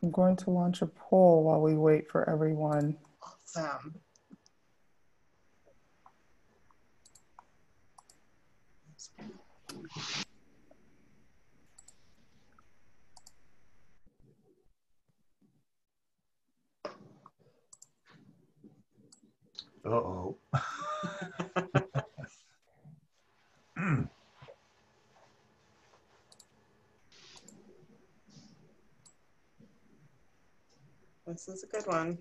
I'm going to launch a poll while we wait for everyone. Awesome. Uh-oh. This is a good one.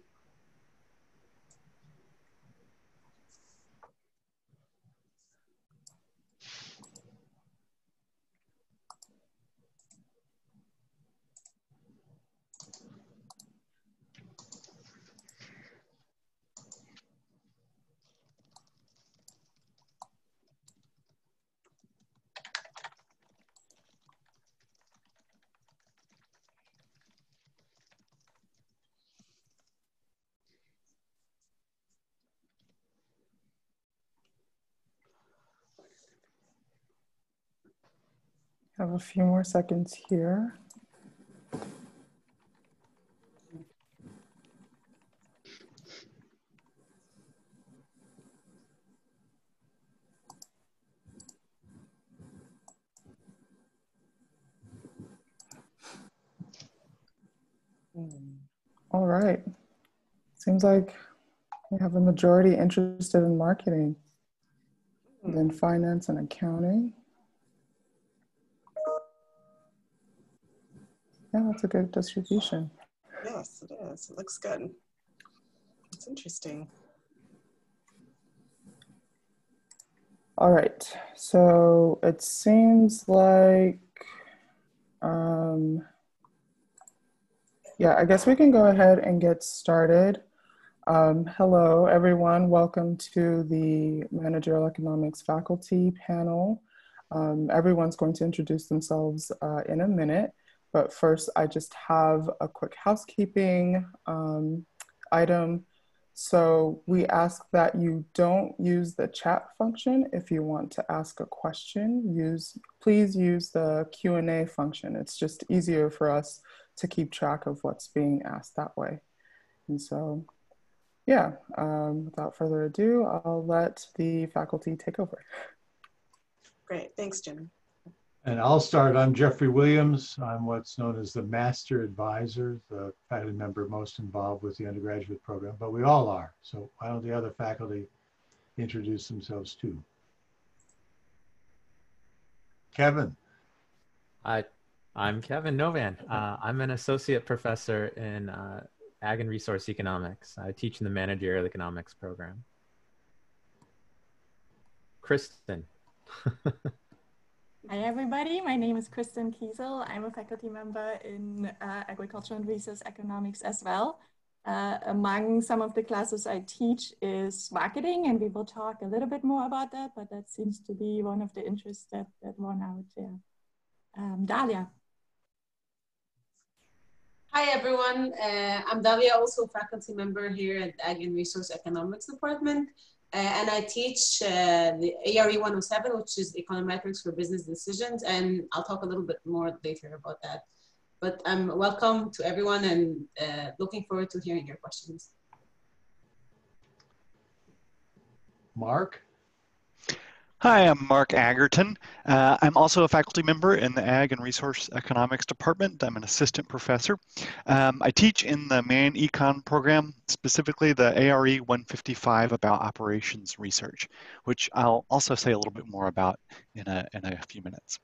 I have a few more seconds here. All right. Seems like we have a majority interested in marketing, then finance and accounting. Yeah, that's a good distribution. Yes, it is. It looks good. It's interesting. All right. So it seems like, yeah, I guess we can go ahead and get started. Hello, everyone. Welcome to the Managerial Economics faculty panel. Everyone's going to introduce themselves in a minute, but first I just have a quick housekeeping item. So we ask that you don't use the chat function. If you want to ask a question, please use the Q&A function. It's just easier for us to keep track of what's being asked that way. And so, yeah, without further ado, I'll let the faculty take over. Great, thanks, Jim. And I'll start. I'm Jeffrey Williams. I'm what's known as the Master Advisor, the faculty member most involved with the undergraduate program, but we all are. So why don't the other faculty introduce themselves too? Kevin. Hi, I'm Kevin Novan. I'm an associate professor in Ag and Resource Economics. I teach in the Managerial Economics program. Kristen. Hi everybody, my name is Kristen Kiesel. I'm a faculty member in Agriculture and Resource Economics as well. Among some of the classes I teach is marketing, and we will talk a little bit more about that, but that seems to be one of the interests that won out there. Dalia. Hi everyone, I'm Dalia, also faculty member here at the Ag and Resource Economics Department. And I teach the ARE 107, which is Econometrics for Business Decisions, and I'll talk a little bit more later about that. But welcome to everyone, and looking forward to hearing your questions. Mark? Hi, I'm Mark Agerton. I'm also a faculty member in the Ag and Resource Economics Department. I'm an assistant professor. I teach in the Mannycon program, specifically the ARE 155 about operations research, which I'll also say a little bit more about in a few minutes.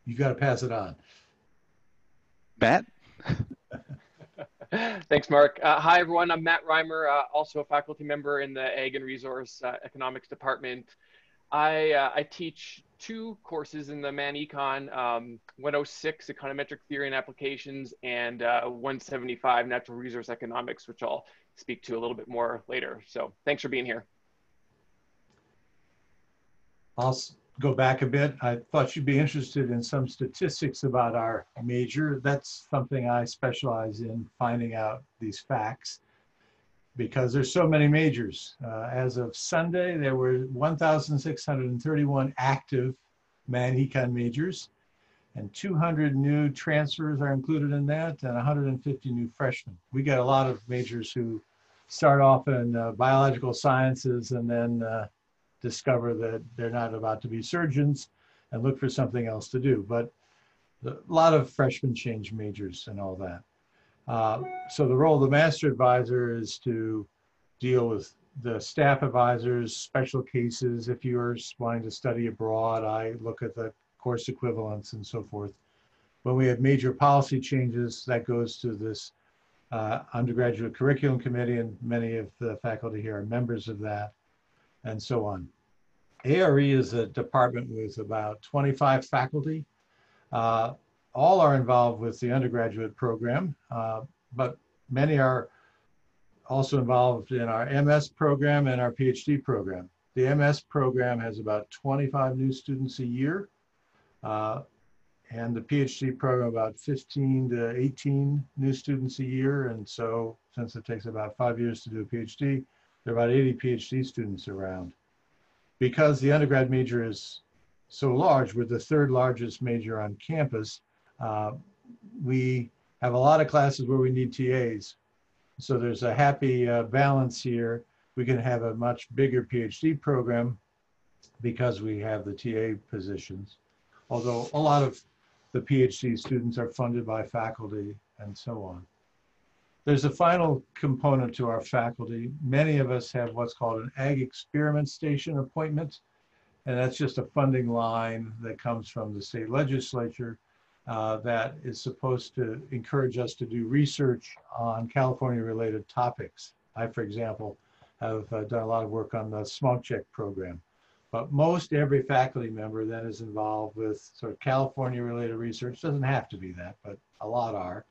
You got to pass it on. Matt? Thanks, Mark. Hi, everyone. I'm Matt Rymer, also a faculty member in the Ag and Resource Economics Department. I teach two courses in the Mannycon, 106, Econometric Theory and Applications, and 175, Natural Resource Economics, which I'll speak to a little bit more later. So thanks for being here. I'll go back a bit. I thought you'd be interested in some statistics about our major. That's something I specialize in, finding out these facts, because there's so many majors. As of Sunday, there were 1,631 active Mannycon majors. and 200 new transfers are included in that, and 150 new freshmen. We get a lot of majors who start off in biological sciences and then discover that they're not about to be surgeons and look for something else to do. But a lot of freshmen change majors and all that. So the role of the master advisor is to deal with the staff advisors, special cases. If you're wanting to study abroad, I look at the course equivalents and so forth. When we have major policy changes, that goes to this undergraduate curriculum committee, and many of the faculty here are members of that, and so on. ARE is a department with about 25 faculty. All are involved with the undergraduate program, but many are also involved in our MS program and our PhD program. The MS program has about 25 new students a year, and the PhD program about 15 to 18 new students a year. And so since it takes about 5 years to do a PhD, there are about 80 PhD students around. Because the undergrad major is so large, we're the third largest major on campus, we have a lot of classes where we need TAs. So there's a happy balance here. We can have a much bigger PhD program because we have the TA positions, although a lot of the PhD students are funded by faculty and so on. There's a final component to our faculty. Many of us have what's called an Ag Experiment Station appointment, and that's just a funding line that comes from the state legislature that is supposed to encourage us to do research on California-related topics. I, for example, have done a lot of work on the smog check program. But most every faculty member then is involved with sort of California-related research. Doesn't have to be that, but a lot are.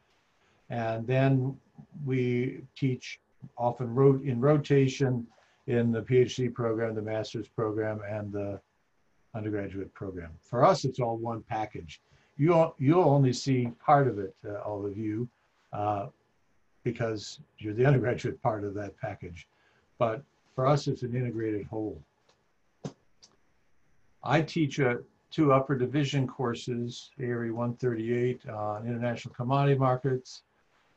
And then we teach often in rotation in the PhD program, the master's program, and the undergraduate program. For us, it's all one package. You'll only see part of it, all of you, because you're the undergraduate part of that package. But for us, it's an integrated whole. I teach two upper division courses, ARE 138 on international commodity markets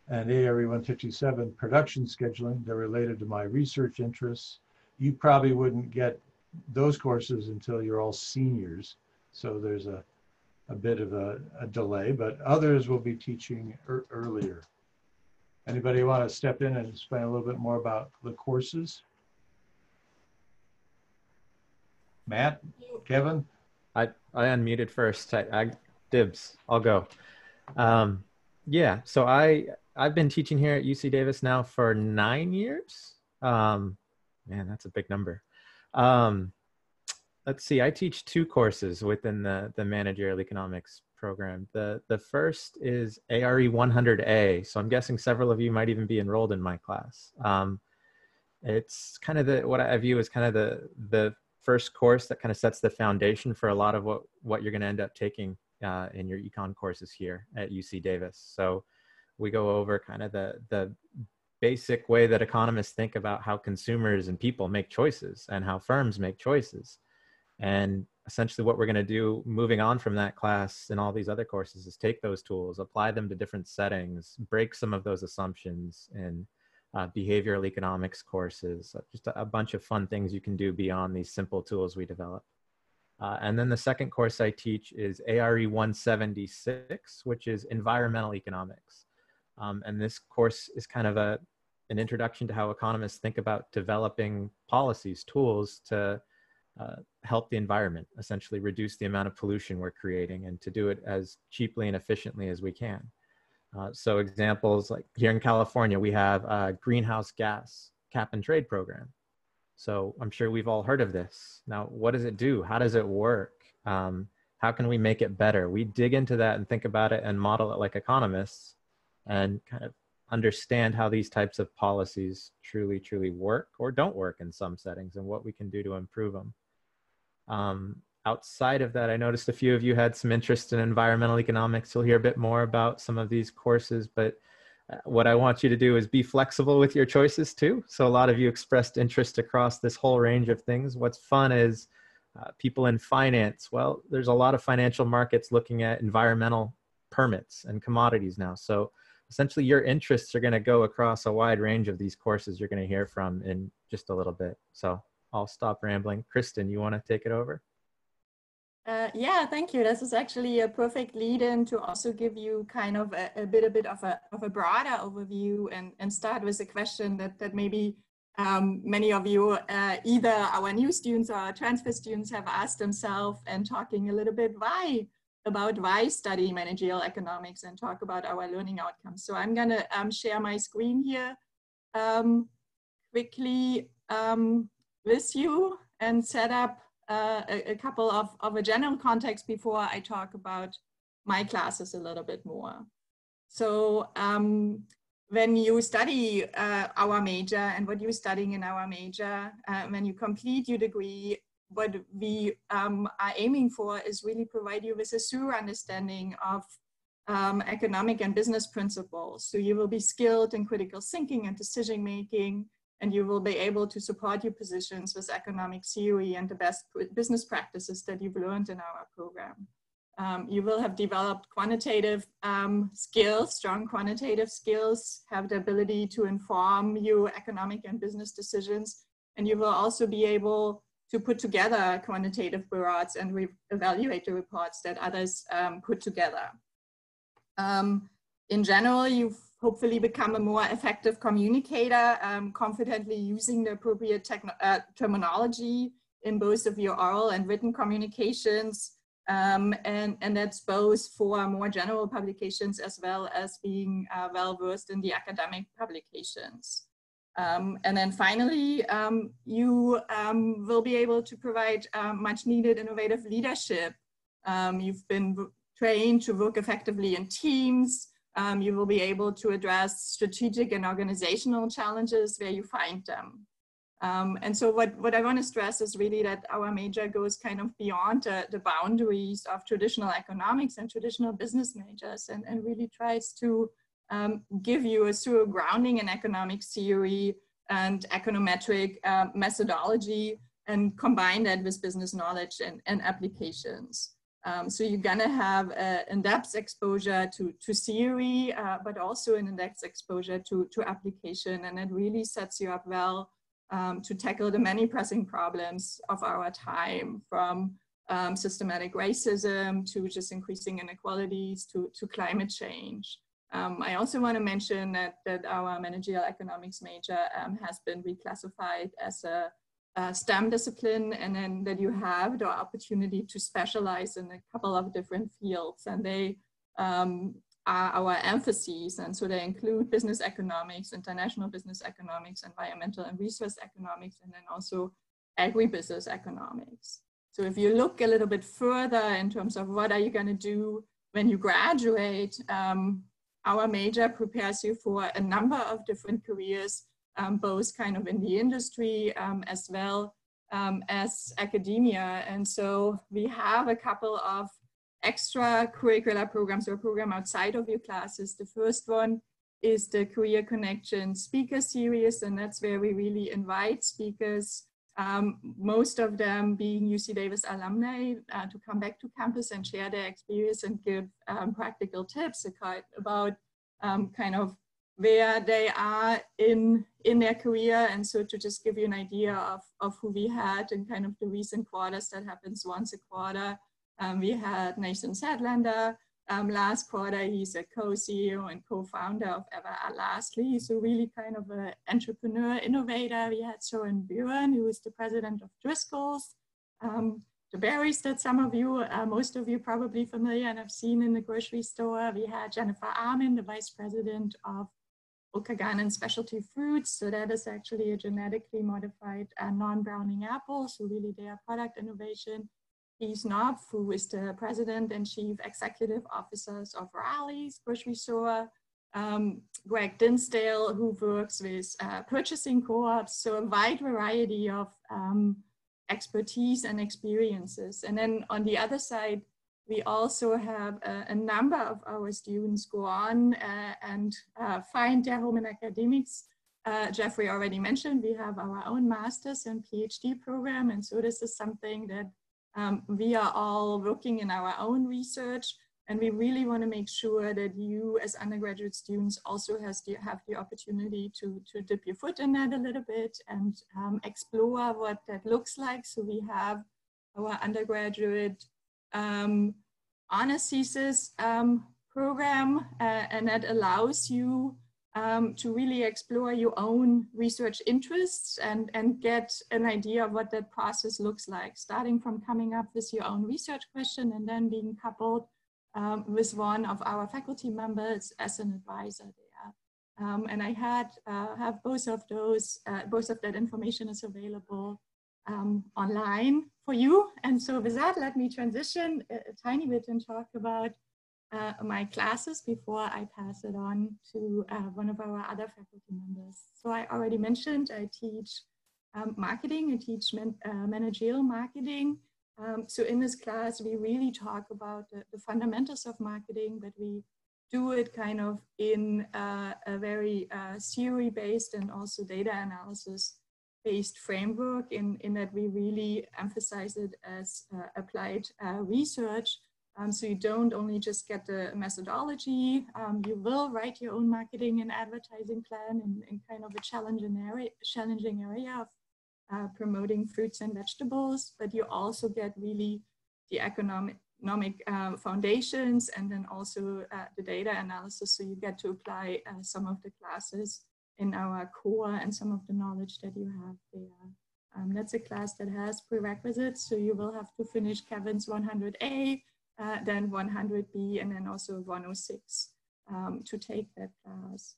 and ARE 157 production scheduling. They're related to my research interests. You probably wouldn't get those courses until you're all seniors. So there's a bit of a delay, but others will be teaching earlier. Anybody want to step in and explain a little bit more about the courses? Matt, Kevin? I unmuted first. I dibs. I'll go. Yeah, so I've been teaching here at UC Davis now for 9 years. Man, that's a big number. Let's see, I teach two courses within the managerial economics program. The first is ARE 100A. So I'm guessing several of you might even be enrolled in my class. It's kind of what I view as kind of the first course that kind of sets the foundation for a lot of what you're going to end up taking in your econ courses here at UC Davis. So we go over kind of the basic way that economists think about how consumers and people make choices and how firms make choices. And essentially what we're going to do moving on from that class and all these other courses is take those tools, apply them to different settings, break some of those assumptions in behavioral economics courses, just a bunch of fun things you can do beyond these simple tools we develop. And then the second course I teach is ARE 176, which is environmental economics. And this course is kind of an introduction to how economists think about developing policies, tools to help the environment, essentially reduce the amount of pollution we're creating and to do it as cheaply and efficiently as we can. So examples like here in California, we have a greenhouse gas cap and trade program. So I'm sure we've all heard of this. Now, what does it do? How does it work? How can we make it better? We dig into that and think about it and model it like economists and kind of understand how these types of policies truly, truly work or don't work in some settings and what we can do to improve them. Outside of that, I noticed a few of you had some interest in environmental economics. You'll hear a bit more about some of these courses, but what I want you to do is be flexible with your choices too. So a lot of you expressed interest across this whole range of things. What's fun is People in finance, well, there's a lot of financial markets looking at environmental permits and commodities now. So essentially your interests are going to go across a wide range of these courses you're going to hear from in just a little bit. So I'll stop rambling. Kristen, you want to take it over? Yeah, thank you. This is actually a perfect lead-in to also give you kind of a bit of a broader overview and start with a question that maybe many of you, either our new students or our transfer students, have asked themselves, and talking a little bit why study managerial economics and talk about our learning outcomes. So I'm gonna share my screen here quickly with you and set up a couple of a general context before I talk about my classes a little bit more. So when you study our major and what you're studying in our major, when you complete your degree, what we are aiming for is really provide you with a thorough understanding of economic and business principles. So you will be skilled in critical thinking and decision making, and you will be able to support your positions with economic theory and the best business practices that you've learned in our program. You will have developed quantitative skills, strong quantitative skills, have the ability to inform your economic and business decisions, and you will also be able to put together quantitative reports and evaluate the reports that others put together. In general, you've hopefully become a more effective communicator, confidently using the appropriate terminology in both of your oral and written communications. And that's both for more general publications as well as being well-versed in the academic publications. And then finally, you will be able to provide much needed innovative leadership. You've been trained to work effectively in teams. You will be able to address strategic and organizational challenges where you find them. And so what I want to stress is really that our major goes kind of beyond the boundaries of traditional economics and traditional business majors, and really tries to give you a thorough grounding in economic theory and econometric methodology, and combine that with business knowledge and applications. So you're gonna have an in-depth exposure to theory, but also an in-depth exposure to application, and it really sets you up well to tackle the many pressing problems of our time, from systematic racism to just increasing inequalities to climate change. I also want to mention that our managerial economics major has been reclassified as a STEM discipline, and then that you have the opportunity to specialize in a couple of different fields, and they are our emphases. And so they include business economics, international business economics, environmental and resource economics, and then also agribusiness economics. So if you look a little bit further in terms of what are you going to do when you graduate, our major prepares you for a number of different careers, both kind of in the industry as well as academia. And so we have a couple of extracurricular programs or program outside of your classes. The first one is the Career Connection Speaker Series, and that's where we really invite speakers, most of them being UC Davis alumni, to come back to campus and share their experience and give practical tips about kind of where they are in their career. And so to just give you an idea of who we had in kind of the recent quarters, that happens once a quarter. We had Nathan Sadlander last quarter. He's a co-CEO and co-founder of Ever Lastly. So really kind of an entrepreneur, innovator. We had Soren Buren, who is the president of Driscoll's. The berries that some of you, most of you probably familiar and have seen in the grocery store. We had Jennifer Armin, the vice president of Okanagan Specialty Fruits. So that is actually a genetically modified non-browning apple. So really their product innovation. Keith Knopf, who is the president and chief executive officers of Raleigh's grocery store. Greg Dinsdale, who works with purchasing co-ops. So a wide variety of expertise and experiences. And then on the other side, we also have a number of our students go on and find their home in academics. Jeffrey already mentioned, we have our own master's and PhD program. And so this is something that we are all working in our own research, and we really want to make sure that you as undergraduate students also have the opportunity to dip your foot in that a little bit and explore what that looks like. So we have our undergraduate honors thesis program, and that allows you to really explore your own research interests and get an idea of what that process looks like, starting from coming up with your own research question and then being coupled with one of our faculty members as an advisor there. And I have both of those, both of that information is available online for you. And so with that, let me transition a tiny bit and talk about my classes before I pass it on to one of our other faculty members. So I already mentioned I teach marketing, I teach managerial marketing. So in this class, we really talk about the fundamentals of marketing, but we do it kind of in a very theory-based and also data analysis-based framework in that we really emphasize it as applied research. So you don't only just get the methodology, you will write your own marketing and advertising plan in kind of a challenging area of promoting fruits and vegetables, but you also get really the economic foundations and then also the data analysis. So you get to apply some of the classes in our core and some of the knowledge that you have there. That's a class that has prerequisites. So you will have to finish Kevin's 100A, then 100B, and then also 106 to take that class.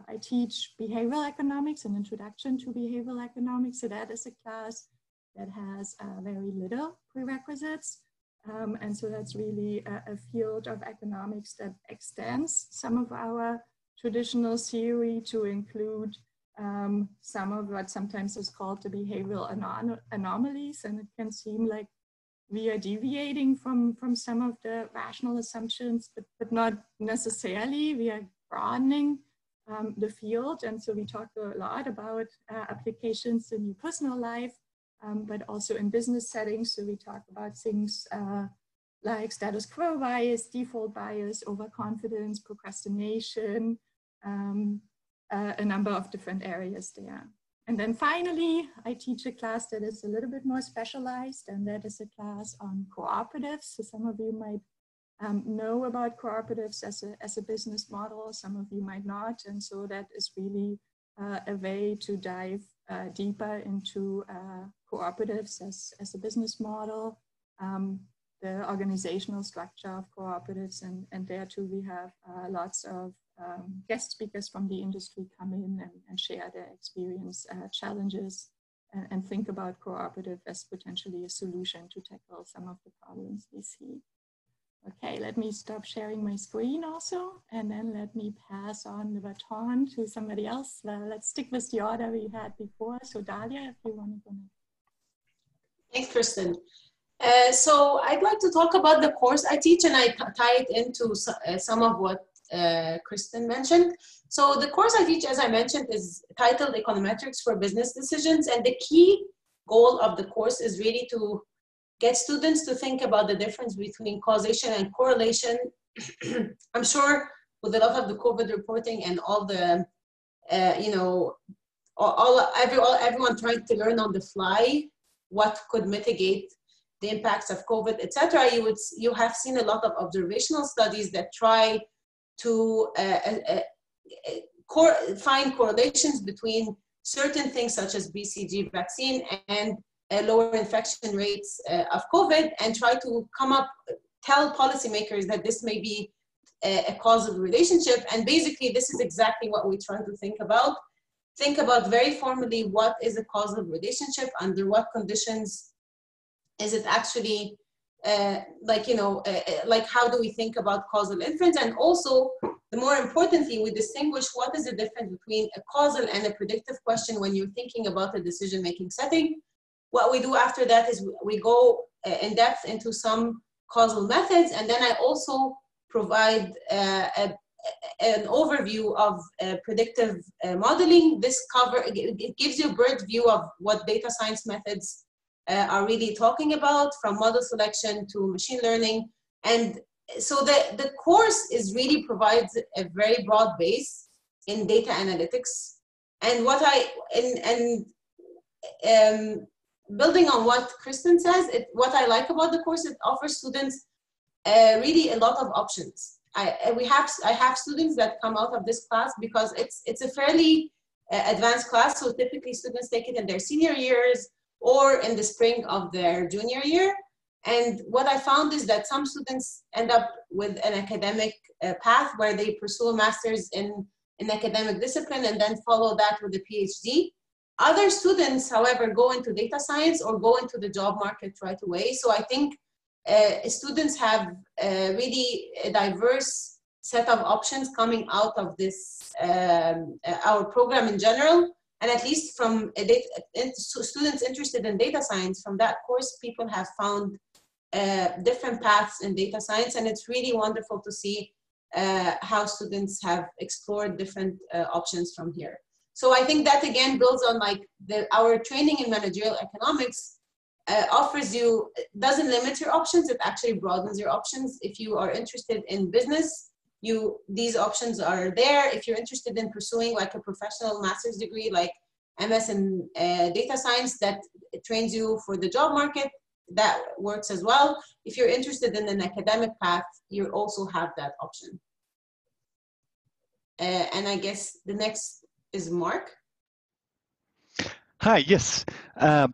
I teach behavioral economics, an introduction to behavioral economics. So that is a class that has very little prerequisites. And so that's really a field of economics that extends some of our traditional theory to include some of what sometimes is called the behavioral anomalies. And it can seem like we are deviating from some of the rational assumptions, but not necessarily. We are broadening the field. And so we talk a lot about applications in your personal life, but also in business settings. So we talk about things like status quo bias, default bias, overconfidence, procrastination, a number of different areas there. And then finally, I teach a class that is a little bit more specialized, and that is a class on cooperatives. So some of you might know about cooperatives as a business model, some of you might not. And so that is really a way to dive deeper into cooperatives as a business model, the organizational structure of cooperatives. And there too, we have lots of guest speakers from the industry come in and share their experience, challenges, and think about cooperative as potentially a solution to tackle some of the problems we see. Okay, let me stop sharing my screen also, and then let me pass on the baton to somebody else. Let's stick with the order we had before. So Dalia, if you want to go next. Thanks, Kristen. So I'd like to talk about the course I teach, and I tie it into some of what Kristen mentioned. So the course I teach, as I mentioned, is titled Econometrics for Business Decisions. And the key goal of the course is really to get students to think about the difference between causation and correlation. I'm sure with a lot of the COVID reporting and all the, everyone trying to learn on the fly what could mitigate the impacts of COVID, etc. You have seen a lot of observational studies that try to find correlations between certain things such as BCG vaccine and lower infection rates of COVID, and try to tell policymakers that this may be a causal relationship. And basically, this is exactly what we try to think about. Think about very formally what is a causal relationship, under what conditions is it actually, like how do we think about causal inference? And also, the more importantly, we distinguish what is the difference between a causal and a predictive question when you're thinking about a decision-making setting. What we do after that is we go in depth into some causal methods, and then I also provide an overview of predictive modeling. It gives you a broad view of what data science methods are really talking about, from model selection to machine learning. And so the course is really provides a very broad base in data analytics. And what building on what Kristen says, what I like about the course, it offers students really a lot of options. I have students that come out of this class because it's a fairly advanced class. So typically students take it in their senior years or in the spring of their junior year. And what I found is that some students end up with an academic path where they pursue a master's in an academic discipline and then follow that with a PhD. Other students, however, go into data science or go into the job market right away. So I think students have really a diverse set of options coming out of this, our program in general. And at least from students interested in data science, from that course, people have found different paths in data science. And it's really wonderful to see how students have explored different options from here. So I think that again builds on like our training in managerial economics offers you, doesn't limit your options, it actually broadens your options. If you are interested in business, these options are there. If you're interested in pursuing like a professional master's degree, like MS in data science that trains you for the job market, that works as well. If you're interested in an academic path, you also have that option. And I guess the next is Mark. Hi, yes.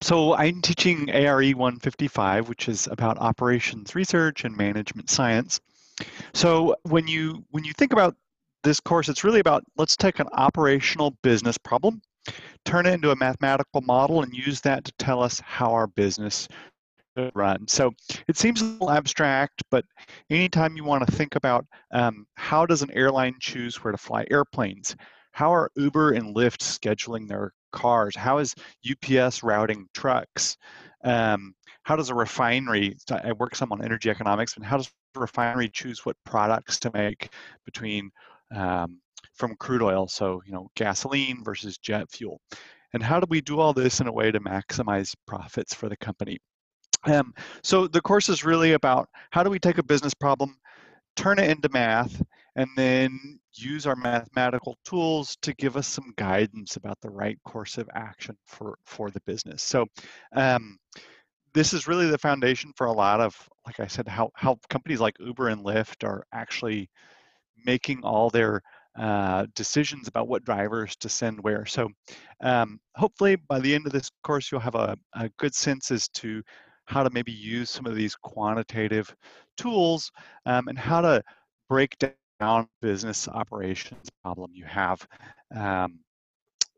So I'm teaching ARE 155, which is about operations research and management science. So when you think about this course, it's really about, let's take an operational business problem, turn it into a mathematical model, and use that to tell us how our business should run. So it seems a little abstract, but anytime you want to think about how does an airline choose where to fly airplanes? How are Uber and Lyft scheduling their cars? How is UPS routing trucks? How does a refinery, I work some on energy economics, and how does a refinery choose what products to make between from crude oil, so gasoline versus jet fuel? And how do we do all this in a way to maximize profits for the company? So the course is really about how do we take a business problem, turn it into math, and then use our mathematical tools to give us some guidance about the right course of action for the business. So this is really the foundation for a lot of, like I said, how companies like Uber and Lyft are actually making all their decisions about what drivers to send where. So hopefully by the end of this course, you'll have a good sense as to how to maybe use some of these quantitative tools and how to break down business operations problem you have.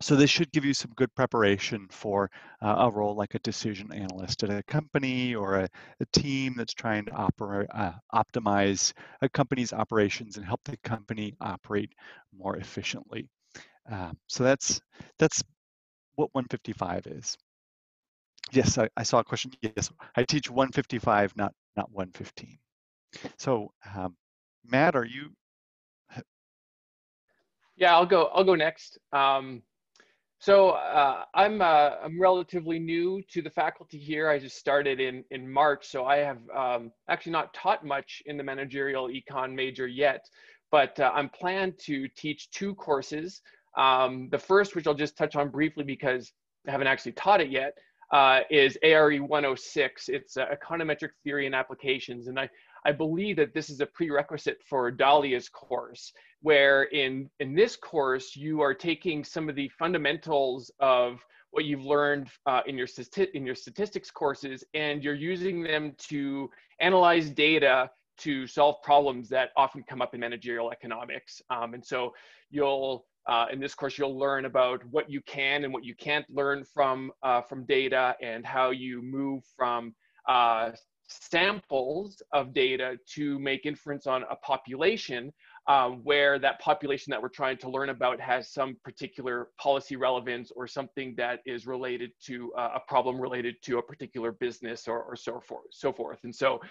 So this should give you some good preparation for a role like a decision analyst at a company or a team that's trying to optimize a company's operations and help the company operate more efficiently. So that's what 155 is. Yes, I saw a question. Yes, I teach 155, not 115. So Matt, are you? Yeah, I'll go next. So I'm relatively new to the faculty here. I just started in March, so I have actually not taught much in the managerial econ major yet, but I'm planned to teach 2 courses. The first, which I'll just touch on briefly because I haven't actually taught it yet, is ARE 106. It's econometric theory and applications, and I believe that this is a prerequisite for Dahlia's course, where in this course, you are taking some of the fundamentals of what you've learned in your statistics courses, and you're using them to analyze data to solve problems that often come up in managerial economics. And so you'll, in this course, you'll learn about what you can and what you can't learn from data, and how you move from samples of data to make inference on a population, where that population that we're trying to learn about has some particular policy relevance or something that is related to a problem related to a particular business or so forth. And so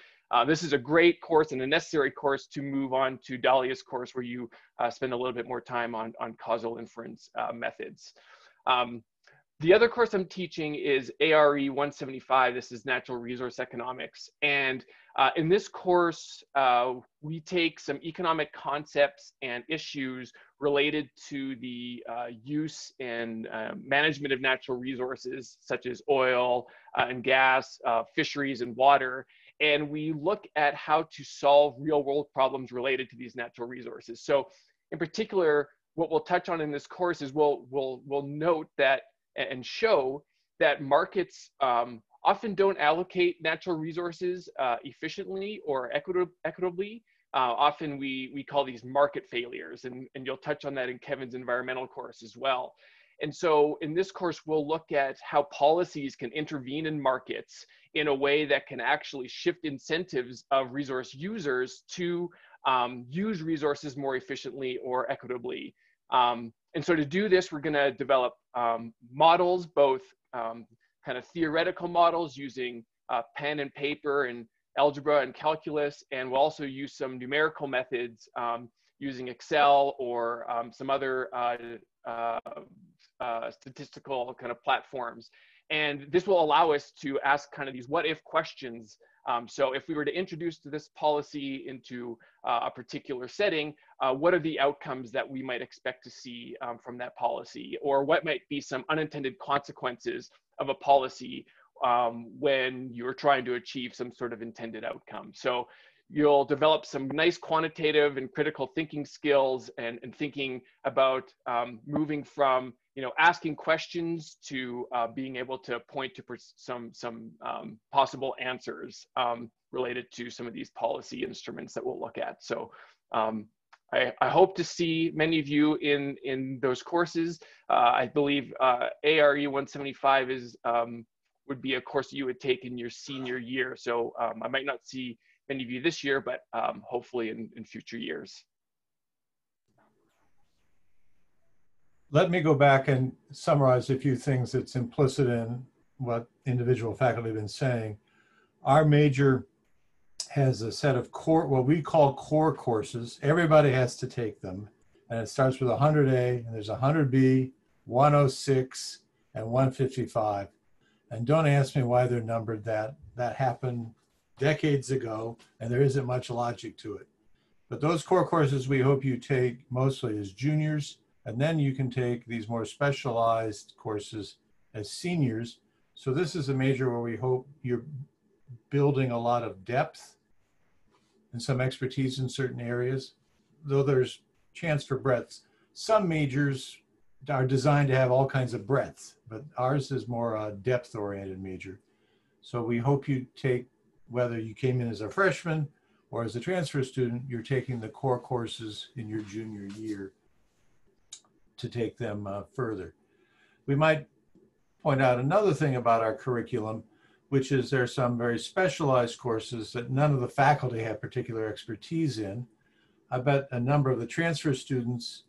this is a great course and a necessary course to move on to Dahlia's course, where you spend a little bit more time on causal inference methods. The other course I'm teaching is ARE 175. This is Natural Resource Economics. And in this course, we take some economic concepts and issues related to the use and management of natural resources, such as oil and gas, fisheries and water. And we look at how to solve real world problems related to these natural resources. So in particular, what we'll touch on in this course is we'll note that and show that markets often don't allocate natural resources efficiently or equitably. Often we call these market failures, and you'll touch on that in Kevin's environmental course as well. And so in this course, we'll look at how policies can intervene in markets in a way that can actually shift incentives of resource users to use resources more efficiently or equitably. And so to do this, we're going to develop models, both kind of theoretical models using pen and paper and algebra and calculus, and we'll also use some numerical methods using Excel or some other statistical kind of platforms. And this will allow us to ask kind of these what if questions. So if we were to introduce this policy into a particular setting, what are the outcomes that we might expect to see from that policy? Or what might be some unintended consequences of a policy when you're trying to achieve some sort of intended outcome? So you'll develop some nice quantitative and critical thinking skills and thinking about moving from asking questions to being able to point to some possible answers related to some of these policy instruments that we'll look at. So I hope to see many of you in those courses. I believe ARE 175 is would be a course you would take in your senior year. So I might not see many of you this year, but hopefully in future years. Let me go back and summarize a few things that's implicit in what individual faculty have been saying. Our major has a set of core, what we call core courses. Everybody has to take them. And it starts with 100A, and there's 100B, 106, and 155. And don't ask me why they're numbered that. That happened decades ago, and there isn't much logic to it. But those core courses we hope you take mostly as juniors, and then you can take these more specialized courses as seniors. So this is a major where we hope you're building a lot of depth and some expertise in certain areas, though there's chance for breadth. Some majors are designed to have all kinds of breadth, but ours is more a depth-oriented major. So we hope you take, whether you came in as a freshman or as a transfer student, you're taking the core courses in your junior year to take them further. We might point out another thing about our curriculum, which is there are some very specialized courses that none of the faculty have particular expertise in. I bet a number of the transfer students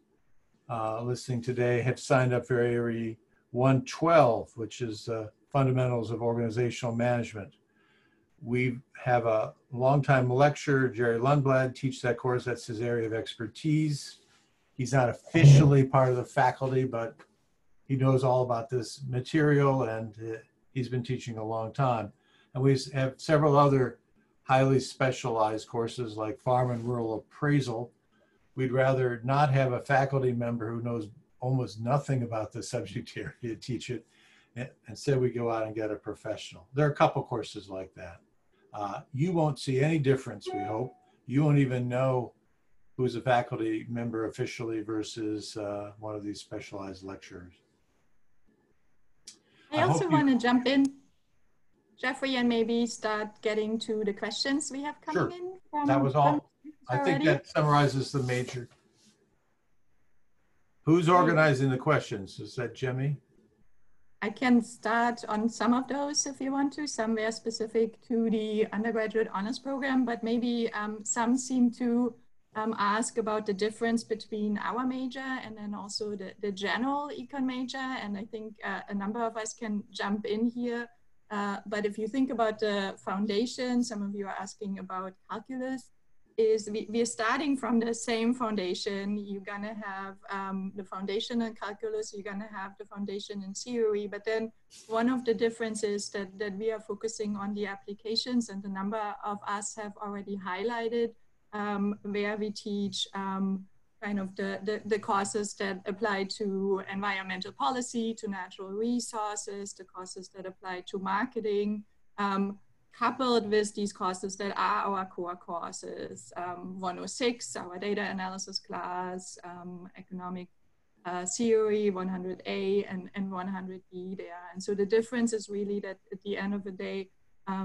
listening today have signed up for ARE 112, which is Fundamentals of Organizational Management. We have a longtime lecturer, Jerry Lundblad, teach that course. That's his area of expertise. He's not officially part of the faculty, but he knows all about this material, and he's been teaching a long time. And we have several other highly specialized courses like Farm and Rural Appraisal. We'd rather not have a faculty member who knows almost nothing about the subject area to teach it. Instead, we go out and get a professional. There are a couple courses like that. You won't see any difference, we hope. You won't even know who's a faculty member officially versus one of these specialized lecturers. I also want to jump in, Jeffrey, and maybe start getting to the questions we have coming in. From, that was all. I think that summarizes the major. Who's organizing the questions? Is that Jimmy? I can start on some of those if you want to. Some were specific to the undergraduate honors program, but maybe some seem to ask about the difference between our major and then also the general econ major. And I think a number of us can jump in here. But if you think about the foundation, some of you are asking about calculus. is we're starting from the same foundation. You're gonna have the foundation in calculus, you're gonna have the foundation in theory, but then one of the differences that we are focusing on the applications, and a number of us have already highlighted, where we teach kind of the courses that apply to environmental policy, to natural resources, the courses that apply to marketing, coupled with these courses that are our core courses, 106, our data analysis class, economic theory, 100A and 100B there. And so the difference is really that at the end of the day,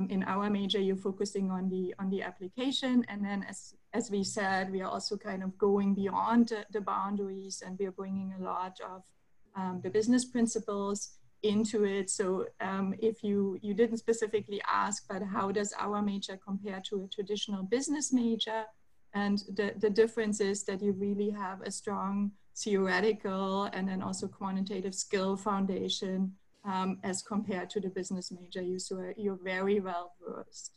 in our major, you're focusing on the application. And then as we said, we are also kind of going beyond the boundaries, and we are bringing a lot of the business principles into it. So if you didn't specifically ask, but how does our major compare to a traditional business major? And the difference is that you really have a strong theoretical and then also quantitative skill foundation as compared to the business major. You're very well versed.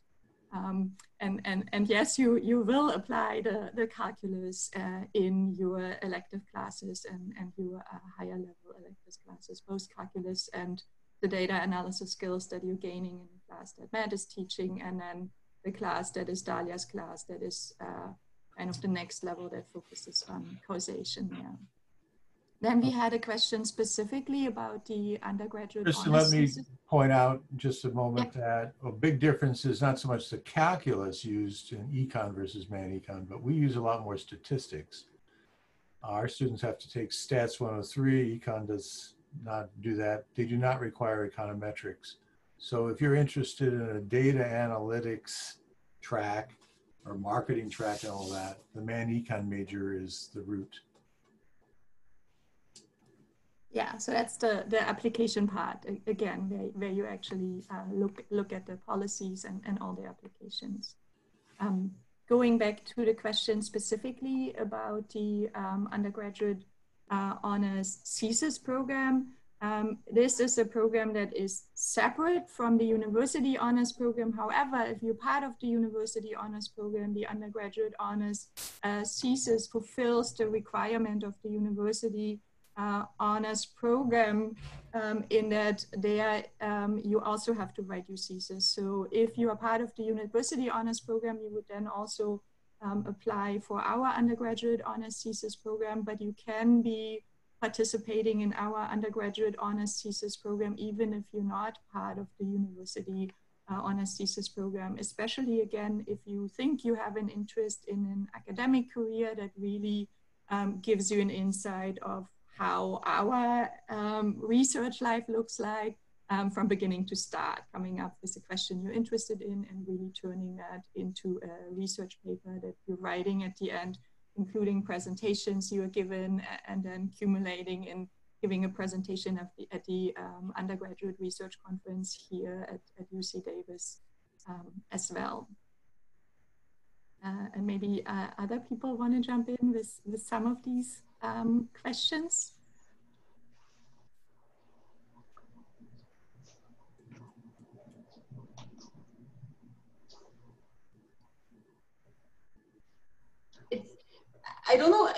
And yes, you will apply the calculus in your elective classes and your higher level elective classes, both calculus and the data analysis skills that you're gaining in the class that Matt is teaching, and then the class that is Dalia's class that is kind of the next level that focuses on causation. Yeah. Then we had a question specifically about the undergraduate. Kristen, let me point out just a moment that a big difference is not so much the calculus used in econ versus Mannycon, but we use a lot more statistics. Our students have to take Stats 103. Econ does not do that. They do not require econometrics. So if you're interested in a data analytics track or marketing track and all that, the Mannycon major is the route. Yeah, so that's the application part, again, where you actually look at the policies and all the applications. Going back to the question specifically about the undergraduate honors thesis program, this is a program that is separate from the university honors program. However, if you're part of the university honors program, the undergraduate honors thesis fulfills the requirement of the university honors program in that there you also have to write your thesis. So if you are part of the university honors program, you would then also apply for our undergraduate honors thesis program, but you can be participating in our undergraduate honors thesis program even if you're not part of the university honors thesis program, especially again if you think you have an interest in an academic career that really gives you an insight of how our research life looks like from beginning to start, coming up with a question you're interested in and really turning that into a research paper that you're writing at the end, including presentations you are given, and then accumulating and giving a presentation at the undergraduate research conference here at UC Davis as well. And maybe other people want to jump in with some of these questions. I don't know,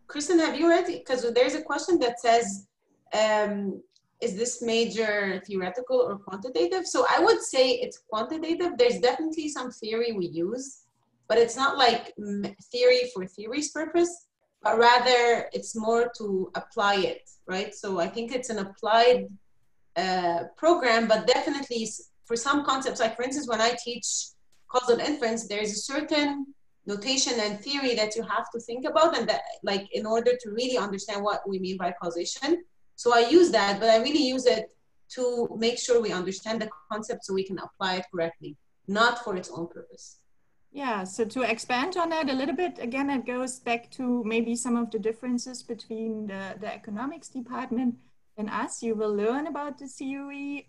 Kristen, have you read it? Because there's a question that says, is this major theoretical or quantitative? So I would say it's quantitative. There's definitely some theory we use, but it's not like theory for theory's purpose, but rather it's more to apply it, right? So I think it's an applied program, but definitely for some concepts, like for instance, when I teach causal inference, there's a certain notation and theory that you have to think about, and that like in order to really understand what we mean by causation. So I use that, but I really use it to make sure we understand the concept so we can apply it correctly, not for its own purpose. Yeah, so to expand on that a little bit, again, it goes back to maybe some of the differences between the economics department and us. You will learn about the theory,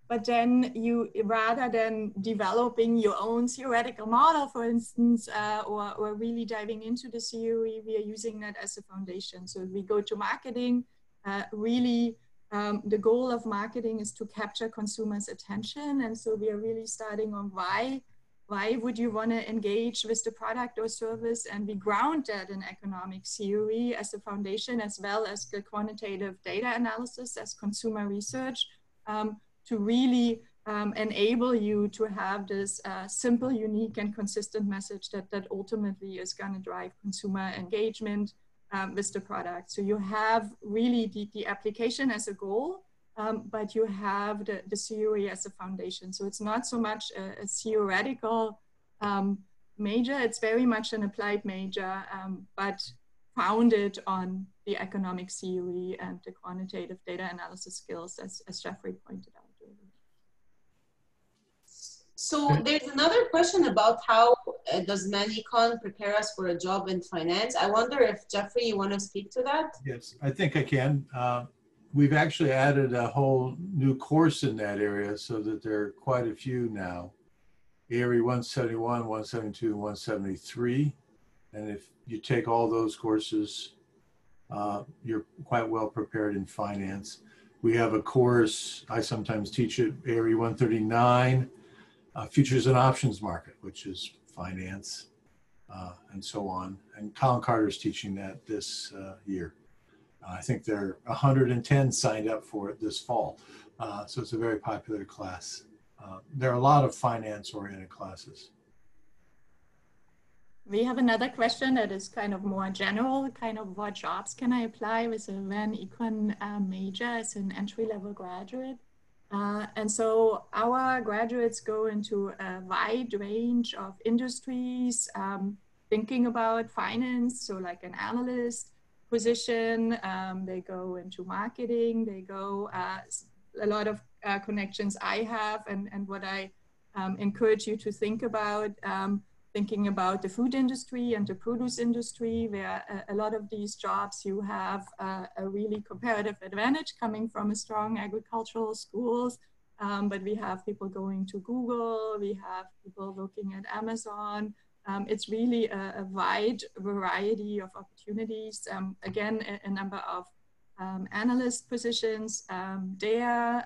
but then you, rather than developing your own theoretical model, for instance, or really diving into the theory, we are using that as a foundation. So we go to marketing, really the goal of marketing is to capture consumers' attention. And so we are really starting on why why would you want to engage with the product or service, and we ground that in economic theory as a foundation, as well as the quantitative data analysis as consumer research, to really enable you to have this simple, unique, and consistent message that ultimately is going to drive consumer engagement with the product. So you have really the application as a goal, but you have the theory as a foundation. So it's not so much a theoretical major, it's very much an applied major, but founded on the economic theory and the quantitative data analysis skills, as Jeffrey pointed out earlier. So there's another question about how does Mannycon prepare us for a job in finance? I wonder if, Jeffrey, you want to speak to that? Yes, I think I can. We've actually added a whole new course in that area so that there are quite a few now. ARE 171, 172, and 173. And if you take all those courses, you're quite well prepared in finance. We have a course, I sometimes teach it, ARE 139, Futures and Options Market, which is finance, and so on. And Colin Carter's teaching that this year. I think there are 110 signed up for it this fall. So it's a very popular class. There are a lot of finance-oriented classes. We have another question that is kind of more general, kind of what jobs can I apply with a Mannycon major as an entry-level graduate? And so our graduates go into a wide range of industries, thinking about finance, so like an analyst position, they go into marketing, they go, a lot of connections I have, and what I encourage you to think about, thinking about the food industry and the produce industry, where a lot of these jobs you have a really comparative advantage coming from a strong agricultural schools. But we have people going to Google, we have people looking at Amazon. It's really a wide variety of opportunities. Again, a number of analyst positions there,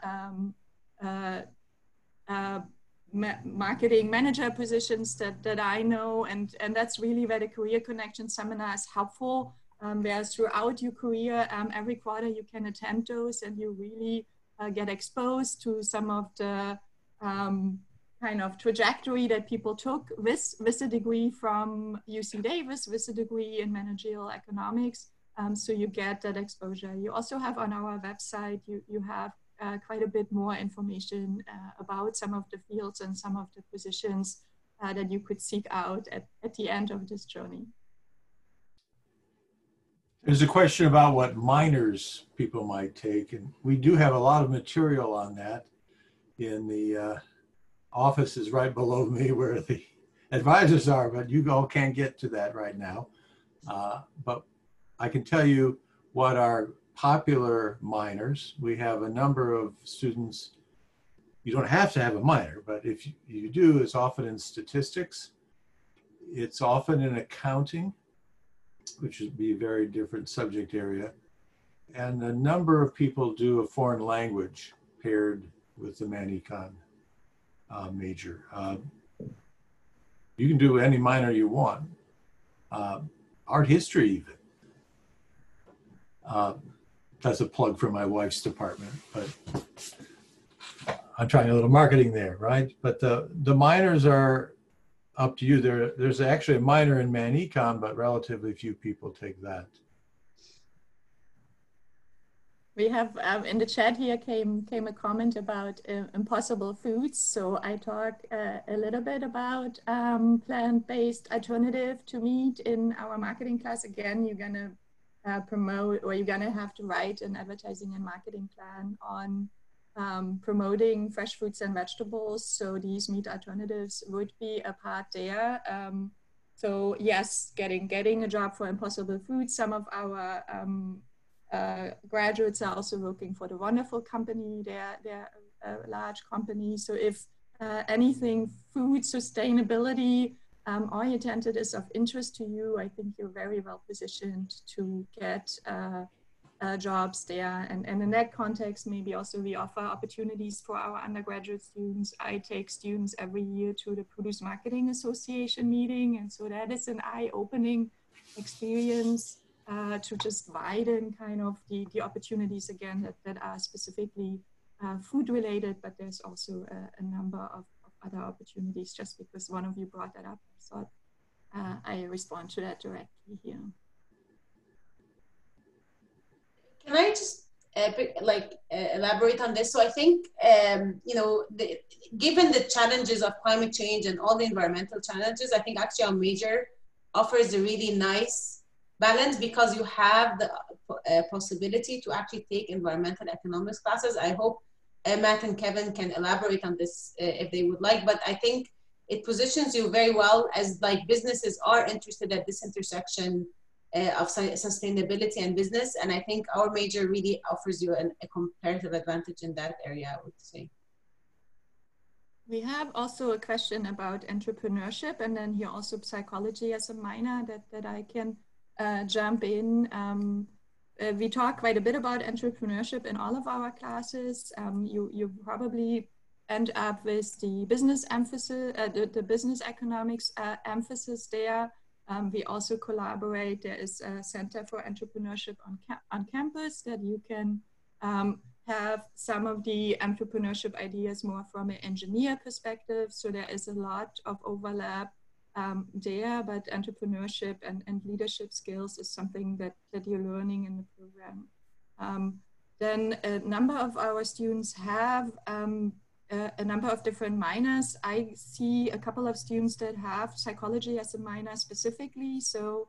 marketing manager positions that I know, and that's really where the Career Connection seminar is helpful. Whereas throughout your career, every quarter you can attend those and you really get exposed to some of the kind of trajectory that people took with a degree from UC Davis, with a degree in managerial economics. So you get that exposure. You also have on our website, you have quite a bit more information about some of the fields and some of the positions that you could seek out at the end of this journey. There's a question about what minors people might take, and we do have a lot of material on that in the offices right below me where the advisors are, but you all can't get to that right now. But I can tell you what are popular minors. We have a number of students. You don't have to have a minor, but if you do, it's often in statistics. It's often in accounting, which would be a very different subject area. And a number of people do a foreign language paired with the Mannycon major. You can do any minor you want. Art history even. That's a plug for my wife's department, but I'm trying a little marketing there, right? But the minors are up to you. There's actually a minor in Mannycon, but relatively few people take that. We have in the chat here came a comment about impossible foods. So I talk a little bit about plant-based alternative to meat in our marketing class. Again, you're gonna promote, or you're gonna have to write an advertising and marketing plan on promoting fresh fruits and vegetables. So these meat alternatives would be a part there. So yes, getting a job for impossible foods. Some of our graduates are also working for the Wonderful Company. They're a large company. So if anything food sustainability oriented is of interest to you, I think you're very well positioned to get jobs there. And in that context, maybe also we offer opportunities for our undergraduate students. I take students every year to the Produce Marketing Association meeting. And so that is an eye-opening experience to just widen kind of the opportunities again that are specifically food related, but there's also a number of other opportunities. Just because one of you brought that up, I thought I respond to that directly here. Can I just elaborate on this? So I think, you know, given the challenges of climate change and all the environmental challenges, I think actually our major offers a really nice balance because you have the possibility to actually take environmental economics classes. I hope Matt and Kevin can elaborate on this if they would like, but I think it positions you very well as like businesses are interested at this intersection of sustainability and business. And I think our major really offers you a comparative advantage in that area, I would say. We have also a question about entrepreneurship, and then here also psychology as a minor that I can jump in. We talk quite a bit about entrepreneurship in all of our classes. You probably end up with the business emphasis, the business economics emphasis there. We also collaborate. There is a Center for Entrepreneurship on campus that you can have some of the entrepreneurship ideas more from an engineer perspective. So there is a lot of overlap there, but entrepreneurship and leadership skills is something that you're learning in the program. Then a number of our students have a number of different minors. I see a couple of students that have psychology as a minor specifically. So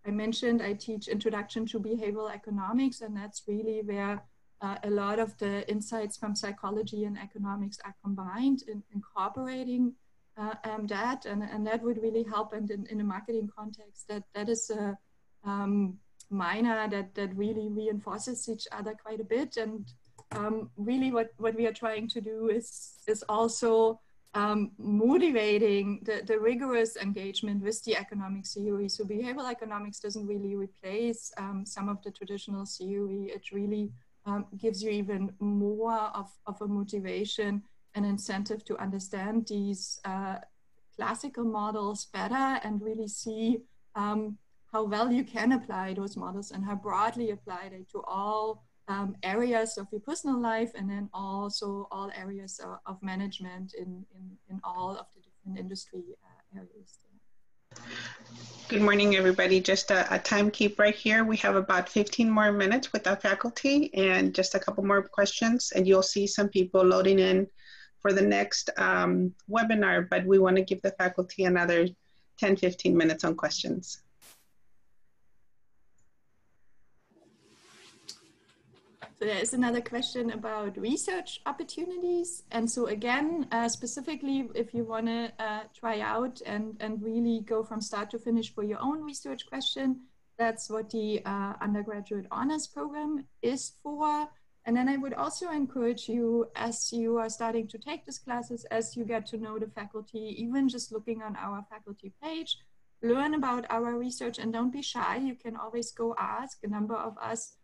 I mentioned I teach Introduction to Behavioral Economics, and that's really where a lot of the insights from psychology and economics are combined in incorporating that, and that would really help. And in a marketing context, that is a minor that really reinforces each other quite a bit. And really what we are trying to do is also motivating the rigorous engagement with the economic theory. So behavioral economics doesn't really replace some of the traditional theory. It really gives you even more of a motivation and incentive to understand these classical models better and really see how well you can apply those models and how broadly apply they to all areas of your personal life, and then also all areas of management in all of the different industry areas. Good morning, everybody. Just a time keep right here. We have about 15 more minutes with our faculty and just a couple more questions, and you'll see some people loading in for the next webinar, but we want to give the faculty another 10, 15 minutes on questions. So there is another question about research opportunities. And so again, specifically, if you want to try out and really go from start to finish for your own research question, that's what the undergraduate honors program is for. And then I would also encourage you, as you are starting to take these classes, as you get to know the faculty, even just looking on our faculty page, learn about our research and don't be shy. You can always go ask. A number of us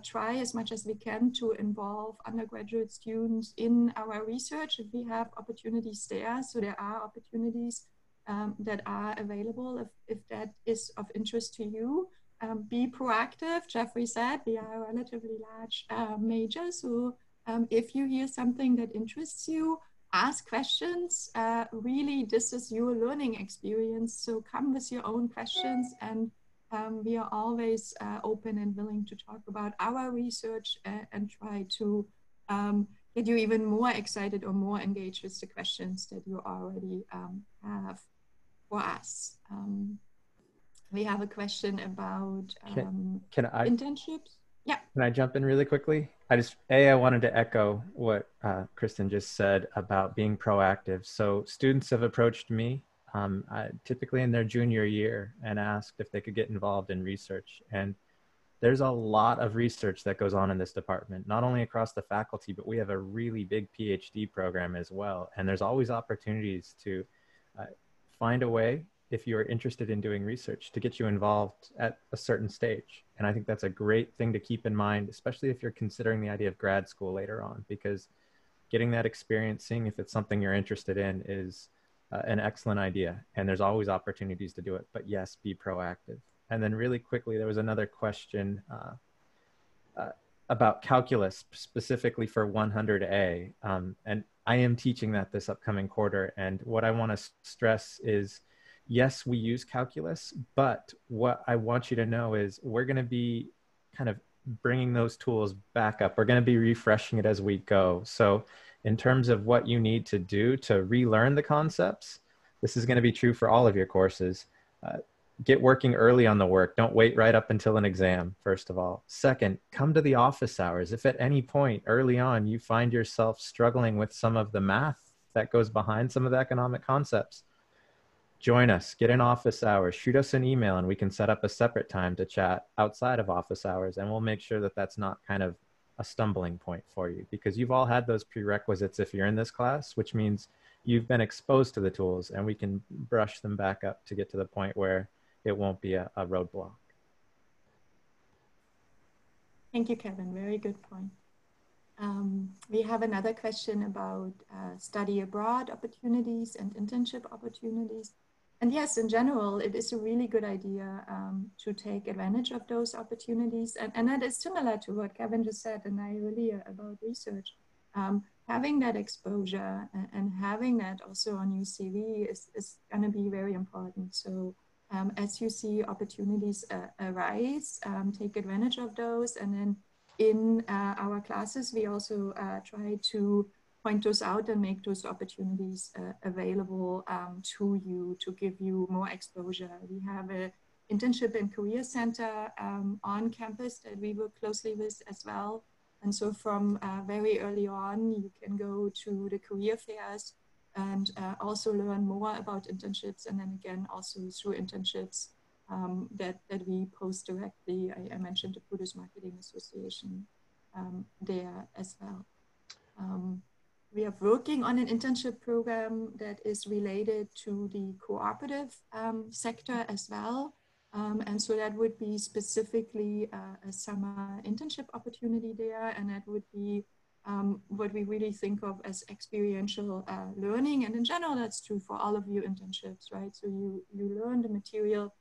try as much as we can to involve undergraduate students in our research if we have opportunities there. So there are opportunities that are available if that is of interest to you. Be proactive. Jeffrey said we are a relatively large major. So if you hear something that interests you, ask questions. Really, this is your learning experience. So come with your own questions, and we are always open and willing to talk about our research and try to get you even more excited or more engaged with the questions that you already have for us. We have a question about internships. Yeah. Can I jump in really quickly? I wanted to echo what Kristen just said about being proactive. So students have approached me typically in their junior year and asked if they could get involved in research. And there's a lot of research that goes on in this department, not only across the faculty, but we have a really big PhD program as well. And there's always opportunities to find a way if you're interested in doing research, to get you involved at a certain stage. And I think that's a great thing to keep in mind, especially if you're considering the idea of grad school later on, because getting that experience, seeing if it's something you're interested in, is an excellent idea. And there's always opportunities to do it, but yes, be proactive. And then really quickly, there was another question about calculus, specifically for 100A. And I am teaching that this upcoming quarter. And what I want to stress is, yes, we use calculus, but what I want you to know is we're going to be kind of bringing those tools back up. We're going to be refreshing it as we go. So in terms of what you need to do to relearn the concepts, this is going to be true for all of your courses. Get working early on the work. Don't wait right up until an exam, first of all. Second, come to the office hours. If at any point early on you find yourself struggling with some of the math that goes behind some of the economic concepts, join us, get in office hours, shoot us an email, and we can set up a separate time to chat outside of office hours. And we'll make sure that that's not kind of a stumbling point for you, because you've all had those prerequisites if you're in this class, which means you've been exposed to the tools, and we can brush them back up to get to the point where it won't be a roadblock. Thank you, Kevin. Very good point. We have another question about study abroad opportunities and internship opportunities. And yes, in general, it is a really good idea to take advantage of those opportunities. And that is similar to what Kevin just said and I earlier about research. Having that exposure and having that also on your CV is going to be very important. So as you see opportunities arise, take advantage of those. And then in our classes, we also try to point those out and make those opportunities available to you, to give you more exposure. We have an internship and career center on campus that we work closely with as well. And so from very early on, you can go to the career fairs and also learn more about internships. And then again, also through internships that we post directly. I mentioned the Produce Marketing Association there as well. We are working on an internship program that is related to the cooperative sector as well. And so that would be specifically a summer internship opportunity there. And that would be what we really think of as experiential learning. And in general, that's true for all of you internships, right? So you learn the material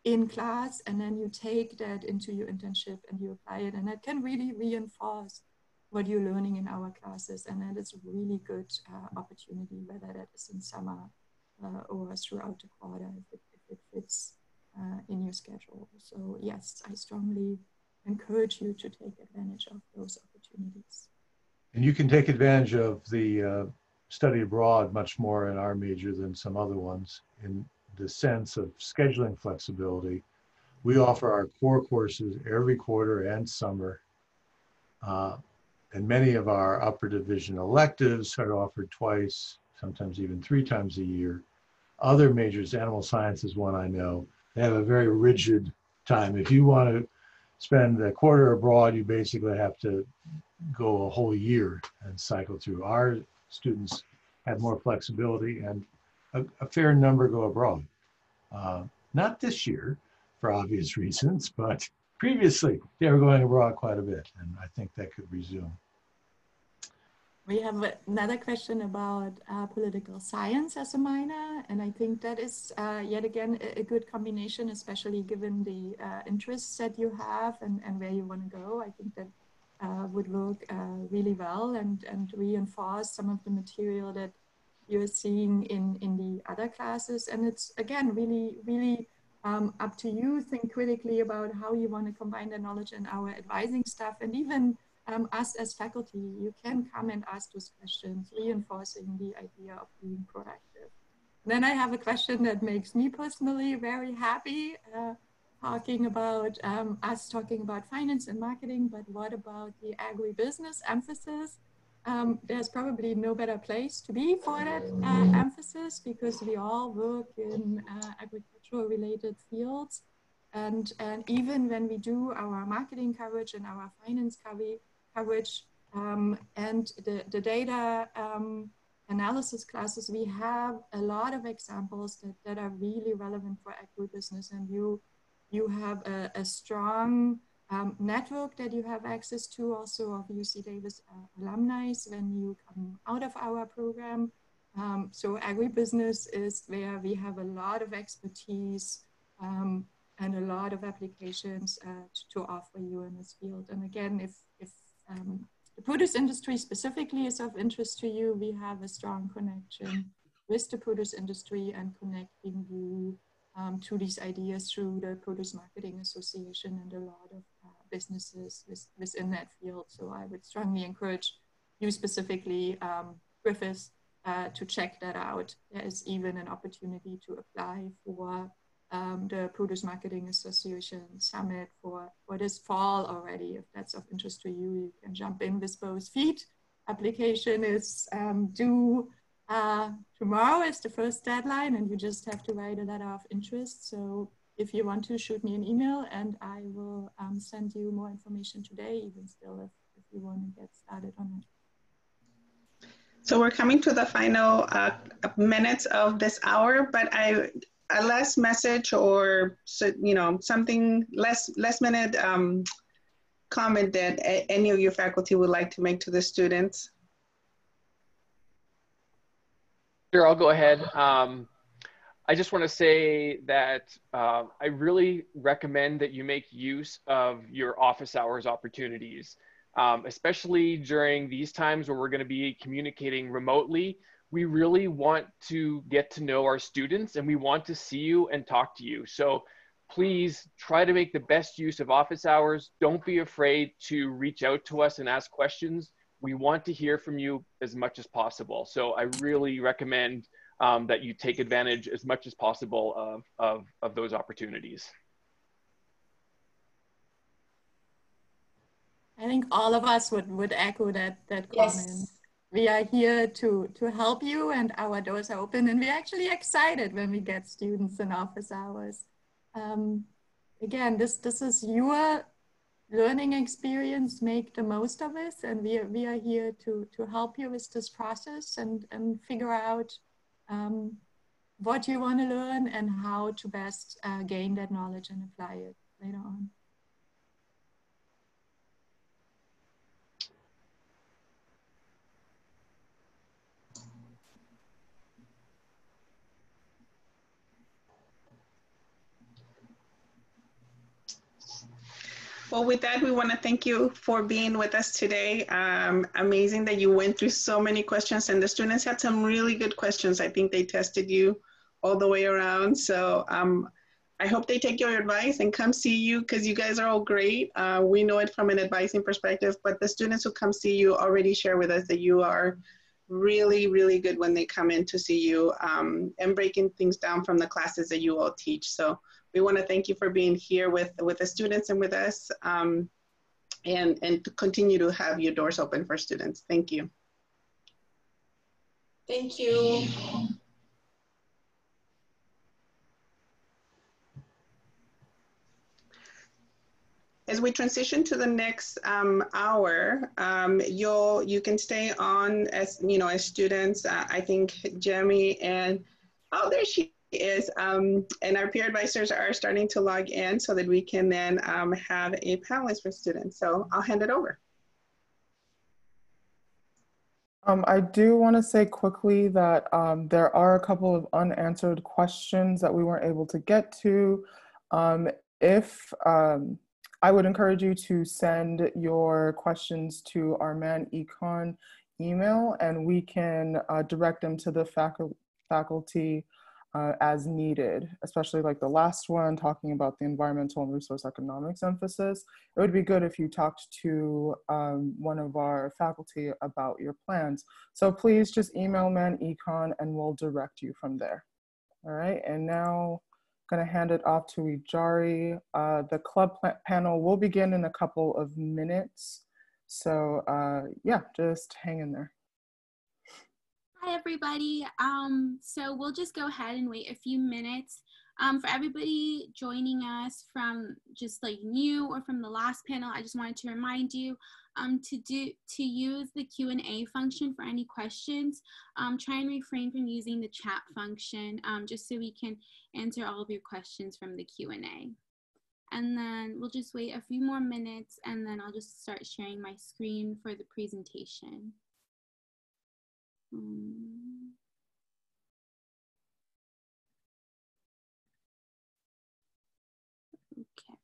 in class, and then you take that into your internship and you apply it. And that can really reinforce what you're learning in our classes. And that is a really good opportunity, whether that is in summer or throughout the quarter, if it fits in your schedule. So yes, I strongly encourage you to take advantage of those opportunities. And you can take advantage of the study abroad much more in our major than some other ones in the sense of scheduling flexibility. We offer our core courses every quarter and summer. And many of our upper division electives are offered twice, sometimes even 3 times a year. Other majors, animal science is one I know, they have a very rigid time. If you want to spend a quarter abroad, you basically have to go a whole year and cycle through. Our students have more flexibility, and a fair number go abroad. Not this year, for obvious reasons, but previously they were going abroad quite a bit, and I think that could resume. We have another question about political science as a minor, and I think that is yet again a good combination, especially given the interests that you have and where you want to go. I think that would work really well and reinforce some of the material that you're seeing in the other classes. And it's again really up to you. Think critically about how you want to combine the knowledge in our advising stuff, and even us as faculty, you can come and ask those questions, reinforcing the idea of being proactive. And then I have a question that makes me personally very happy, talking about us talking about finance and marketing, but what about the agribusiness emphasis? There's probably no better place to be for that emphasis, because we all work in agricultural related fields. And even when we do our marketing coverage and our finance coverage and the data analysis classes, we have a lot of examples that are really relevant for agribusiness, and you have a strong network that you have access to also of UC Davis alumni when you come out of our program. So agribusiness is where we have a lot of expertise and a lot of applications to offer you in this field. And again, if the produce industry specifically is of interest to you, we have a strong connection with the produce industry and connecting you to these ideas through the Produce Marketing Association and a lot of businesses within that field. So I would strongly encourage you specifically, Griffiths, to check that out. There is even an opportunity to apply for the Produce Marketing Association Summit for this fall already. If that's of interest to you, you can jump in with both feet. Application is due tomorrow is the first deadline, and you just have to write a letter of interest. So if you want to, shoot me an email and I will send you more information today, even still, if you want to get started on it. So we're coming to the final minutes of this hour, but a last message or, you know, something last minute comment that any of your faculty would like to make to the students. Sure, I'll go ahead. I just want to say that I really recommend that you make use of your office hours opportunities, especially during these times where we're going to be communicating remotely. We really want to get to know our students and we want to see you and talk to you. So please try to make the best use of office hours. Don't be afraid to reach out to us and ask questions. We want to hear from you as much as possible. So I really recommend that you take advantage as much as possible of those opportunities. I think all of us would echo that comment. Yes. We are here to help you, and our doors are open, and we're actually excited when we get students in office hours. Again, this is your learning experience. Make the most of it, and we are here to help you with this process and figure out what you want to learn and how to best gain that knowledge and apply it later on. Well, with that, we want to thank you for being with us today. Amazing that you went through so many questions, and the students had some really good questions. I think they tested you all the way around. So I hope they take your advice and come see you, because you guys are all great. We know it from an advising perspective, but the students who come see you already share with us that you are really, really good when they come in to see you and breaking things down from the classes that you all teach. So we want to thank you for being here with the students and with us, and to continue to have your doors open for students. Thank you. Thank you. As we transition to the next hour, you can stay on as as students. I think Jamie and there she is, and our peer advisors are starting to log in so that we can then have a panelist for students. So I'll hand it over. I do want to say quickly that there are a couple of unanswered questions that we weren't able to get to. I would encourage you to send your questions to our Mannycon email, and we can direct them to the faculty as needed, especially like the last one talking about the environmental and resource economics emphasis. It would be good if you talked to one of our faculty about your plans. So please just email Mannycon and we'll direct you from there. All right, and now I'm gonna hand it off to Ijari. The club panel will begin in a couple of minutes. So yeah, just hang in there. Hi, everybody. So we'll just go ahead and wait a few minutes For everybody joining us from just like new or from the last panel, I just wanted to remind you to use the Q&A function for any questions. Try and refrain from using the chat function just so we can answer all of your questions from the Q&A. And then we'll just wait a few more minutes and then I'll just start sharing my screen for the presentation. Okay.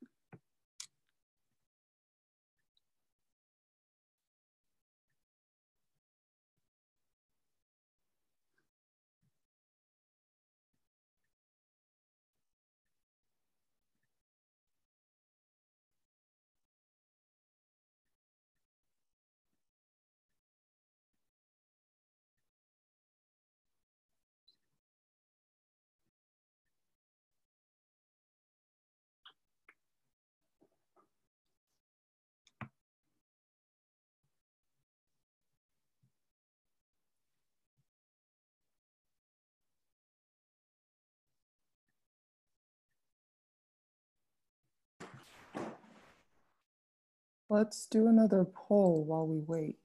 Let's do another poll while we wait.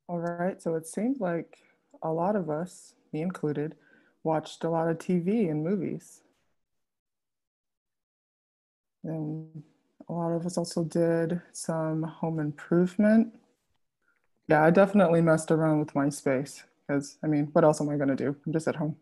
All right, so it seems like a lot of us, me included, watched a lot of TV and movies. And a lot of us also did some home improvement. Yeah, I definitely messed around with MySpace because, I mean, what else am I going to do? I'm just at home.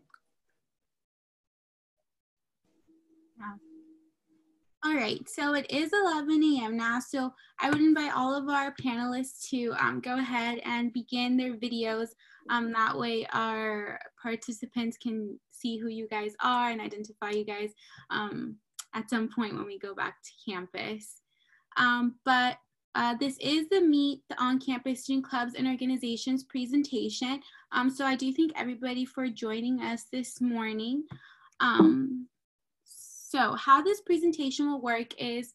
All right, so it is 11 a.m. now, so I would invite all of our panelists to go ahead and begin their videos. That way our participants can see who you guys are and identify you guys at some point when we go back to campus. This is the Meet the On-Campus Student Clubs and Organizations presentation. So I do thank everybody for joining us this morning. So how this presentation will work is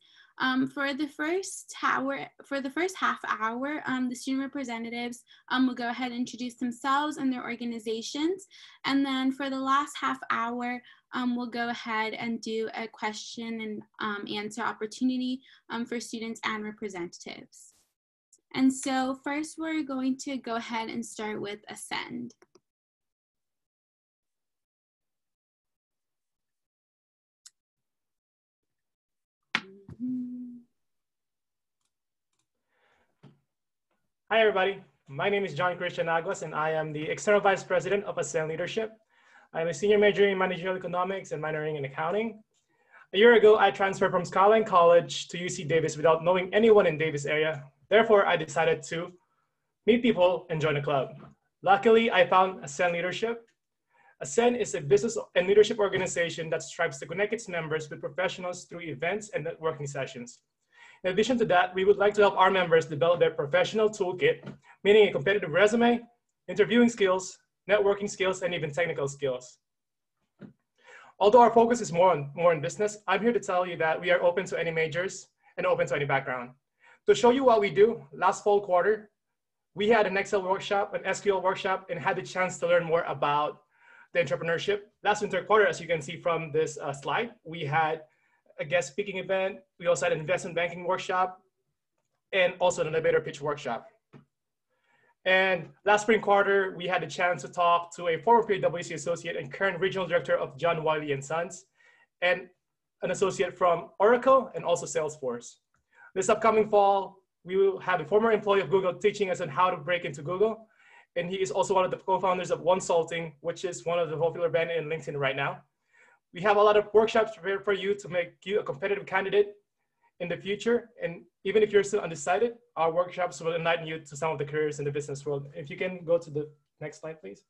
for the first half hour, the student representatives will go ahead and introduce themselves and their organizations. And then for the last half hour, we'll go ahead and do a question and answer opportunity for students and representatives. And so first we're going to go ahead and start with Ascend. Hi, everybody. My name is John Christian Aguas, and I am the External Vice President of Ascend Leadership. I'm a senior major in managerial economics and minoring in accounting. A year ago, I transferred from Skyline College to UC Davis without knowing anyone in Davis area. Therefore, I decided to meet people and join a club. Luckily, I found Ascend Leadership. Ascend is a business and leadership organization that strives to connect its members with professionals through events and networking sessions. In addition to that, we would like to help our members develop their professional toolkit, meaning a competitive resume, interviewing skills, networking skills, and even technical skills. Although our focus is more on business, I'm here to tell you that we are open to any majors and open to any background. To show you what we do, last fall quarter, we had an Excel workshop, an SQL workshop, and had the chance to learn more about the Entrepreneurship. Last winter quarter, as you can see from this slide, we had a guest speaking event. We also had an investment banking workshop and also an elevator pitch workshop. And last spring quarter, we had the chance to talk to a former PwC associate and current regional director of John Wiley & Sons, and an associate from Oracle and also Salesforce. This upcoming fall, we will have a former employee of Google teaching us on how to break into Google. And he is also one of the co-founders of Consulting, which is one of the popular brands in LinkedIn right now. We have a lot of workshops prepared for you to make you a competitive candidate in the future. And even if you're still undecided, our workshops will enlighten you to some of the careers in the business world. If you can go to the next slide, please.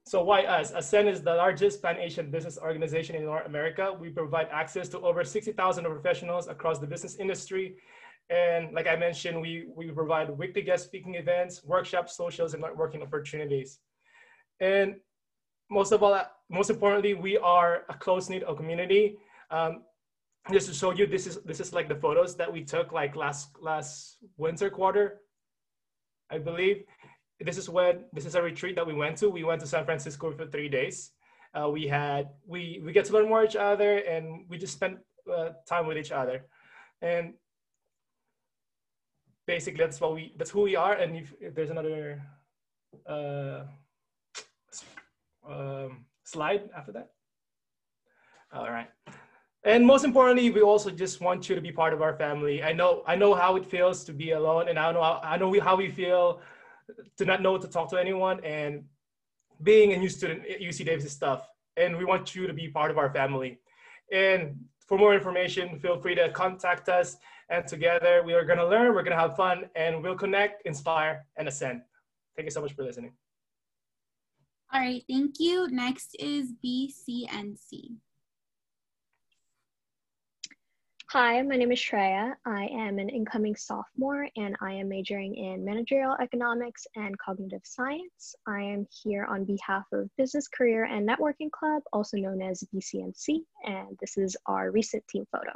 So why us? Ascend is the largest pan-Asian business organization in North America. We provide access to over 60,000 professionals across the business industry. And like I mentioned, we provide weekly guest speaking events, workshops, socials, and networking opportunities. And most importantly, we are a close-knit community. Just to show you, this is like the photos that we took like last winter quarter, I believe. This is a retreat that we went to. We went to San Francisco for 3 days. We get to learn more each other, and we just spent time with each other. And basically, that's who we are. And if there's another slide after that. All right. And most importantly, we also just want you to be part of our family. I know how it feels to be alone, and I know how we feel to not know to talk to anyone, and being a new student at UC Davis is tough. And we want you to be part of our family. And for more information, feel free to contact us. And together we are going to learn, we're going to have fun, and we'll connect, inspire, and ascend. Thank you so much for listening. All right, thank you. Next is BCNC. Hi, my name is Shreya. I am an incoming sophomore, and I am majoring in managerial economics and cognitive science. I am here on behalf of Business Career and Networking Club, also known as BCNC, and this is our recent team photo.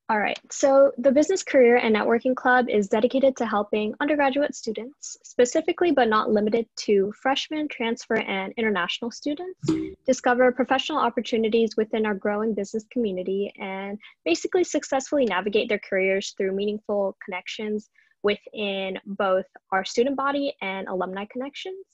All right, so the Business Career and Networking Club is dedicated to helping undergraduate students, specifically but not limited to freshmen, transfer, and international students, discover professional opportunities within our growing business community and basically successfully navigate their careers through meaningful connections within both our student body and alumni connections.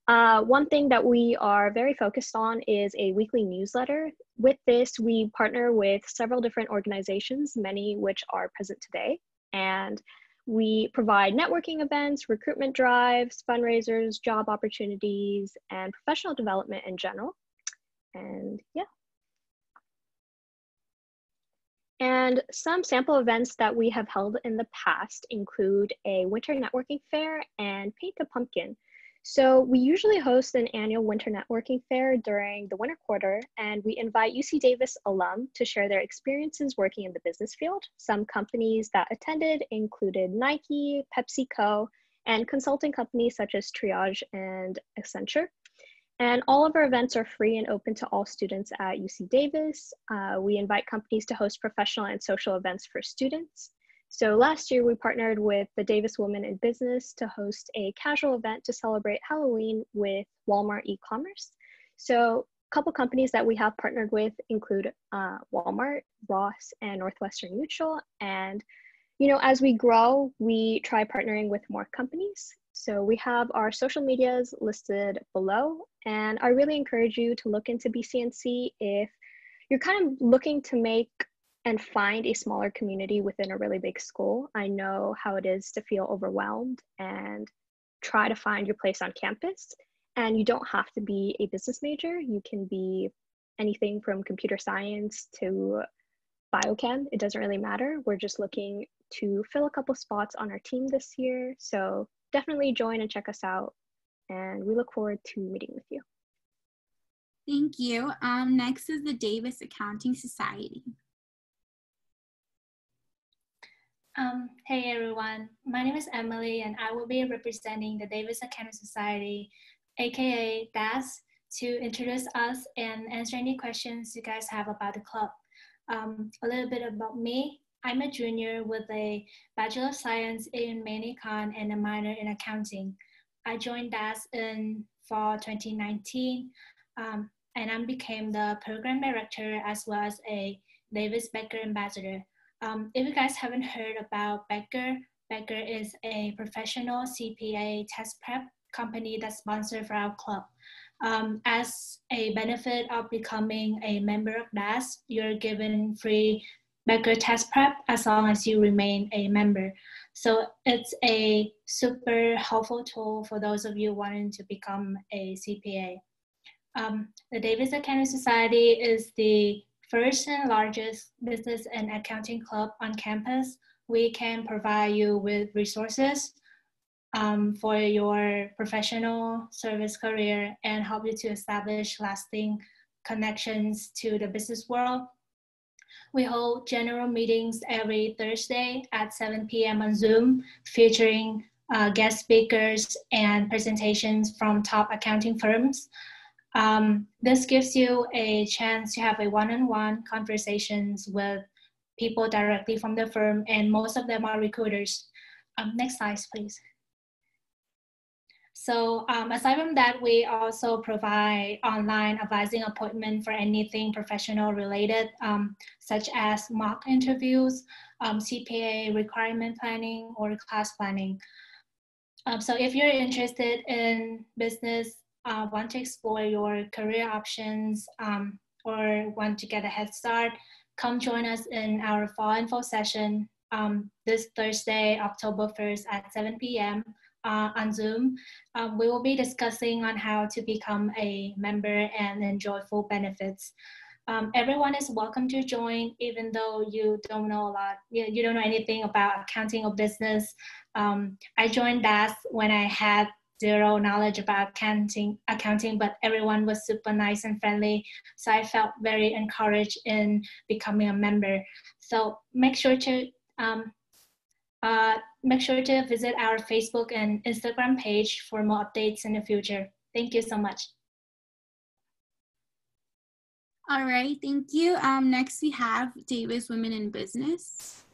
One thing that we are very focused on is a weekly newsletter. With this, we partner with several different organizations, many which are present today. And we provide networking events, recruitment drives, fundraisers, job opportunities, and professional development in general. And yeah. And some sample events that we have held in the past include a winter networking fair and Paint a Pumpkin. So we usually host an annual winter networking fair during the winter quarter, and we invite UC Davis alum to share their experiences working in the business field. Some companies that attended included Nike, PepsiCo, and consulting companies such as Triage and Accenture. And all of our events are free and open to all students at UC Davis. We invite companies to host professional and social events for students. So last year we partnered with the Davis Women in Business to host a casual event to celebrate Halloween with Walmart e-commerce. So a couple companies that we have partnered with include Walmart, Ross, and Northwestern Mutual. And as we grow, we try partnering with more companies. So we have our social medias listed below, and I really encourage you to look into BCNC if you're kind of looking to make and find a smaller community within a really big school. I know how it is to feel overwhelmed and try to find your place on campus. And you don't have to be a business major. You can be anything from computer science to biochem. It doesn't really matter. We're just looking to fill a couple spots on our team this year. So definitely join and check us out. And we look forward to meeting with you. Thank you. Next is the Davis Accounting Society. Hey everyone, my name is Emily and I will be representing the Davis Accounting Society, aka DAS, to introduce us and answer any questions you guys have about the club. A little bit about me. I'm a junior with a Bachelor of Science in Mannycon and a minor in accounting. I joined DAS in fall 2019, and I became the program director as well as a Davis Becker ambassador. If you guys haven't heard about Becker, Becker is a professional CPA test prep company that's sponsored for our club. As a benefit of becoming a member of DAS, you're given free Becker test prep as long as you remain a member. So it's a super helpful tool for those of you wanting to become a CPA. The Davis Accounting Society is the first and largest business and accounting club on campus. We can provide you with resources for your professional service career and help you to establish lasting connections to the business world. We hold general meetings every Thursday at 7 p.m. on Zoom, featuring guest speakers and presentations from top accounting firms. This gives you a chance to have a one-on-one conversations with people directly from the firm, and most of them are recruiters. Next slide, please. So aside from that, we also provide online advising appointment for anything professional related, such as mock interviews, CPA requirement planning, or class planning. So if you're interested in business, want to explore your career options, or want to get a head start, come join us in our fall info session this Thursday, October 1st at 7 p.m. On Zoom. We will be discussing on how to become a member and enjoy full benefits. Everyone is welcome to join, even though you don't know a lot, you don't know anything about accounting or business. I joined DAS when I had zero knowledge about accounting, but everyone was super nice and friendly. So I felt very encouraged in becoming a member. So make sure to visit our Facebook and Instagram page for more updates in the future. Thank you so much. All right, thank you. Next we have Davis Women in Business.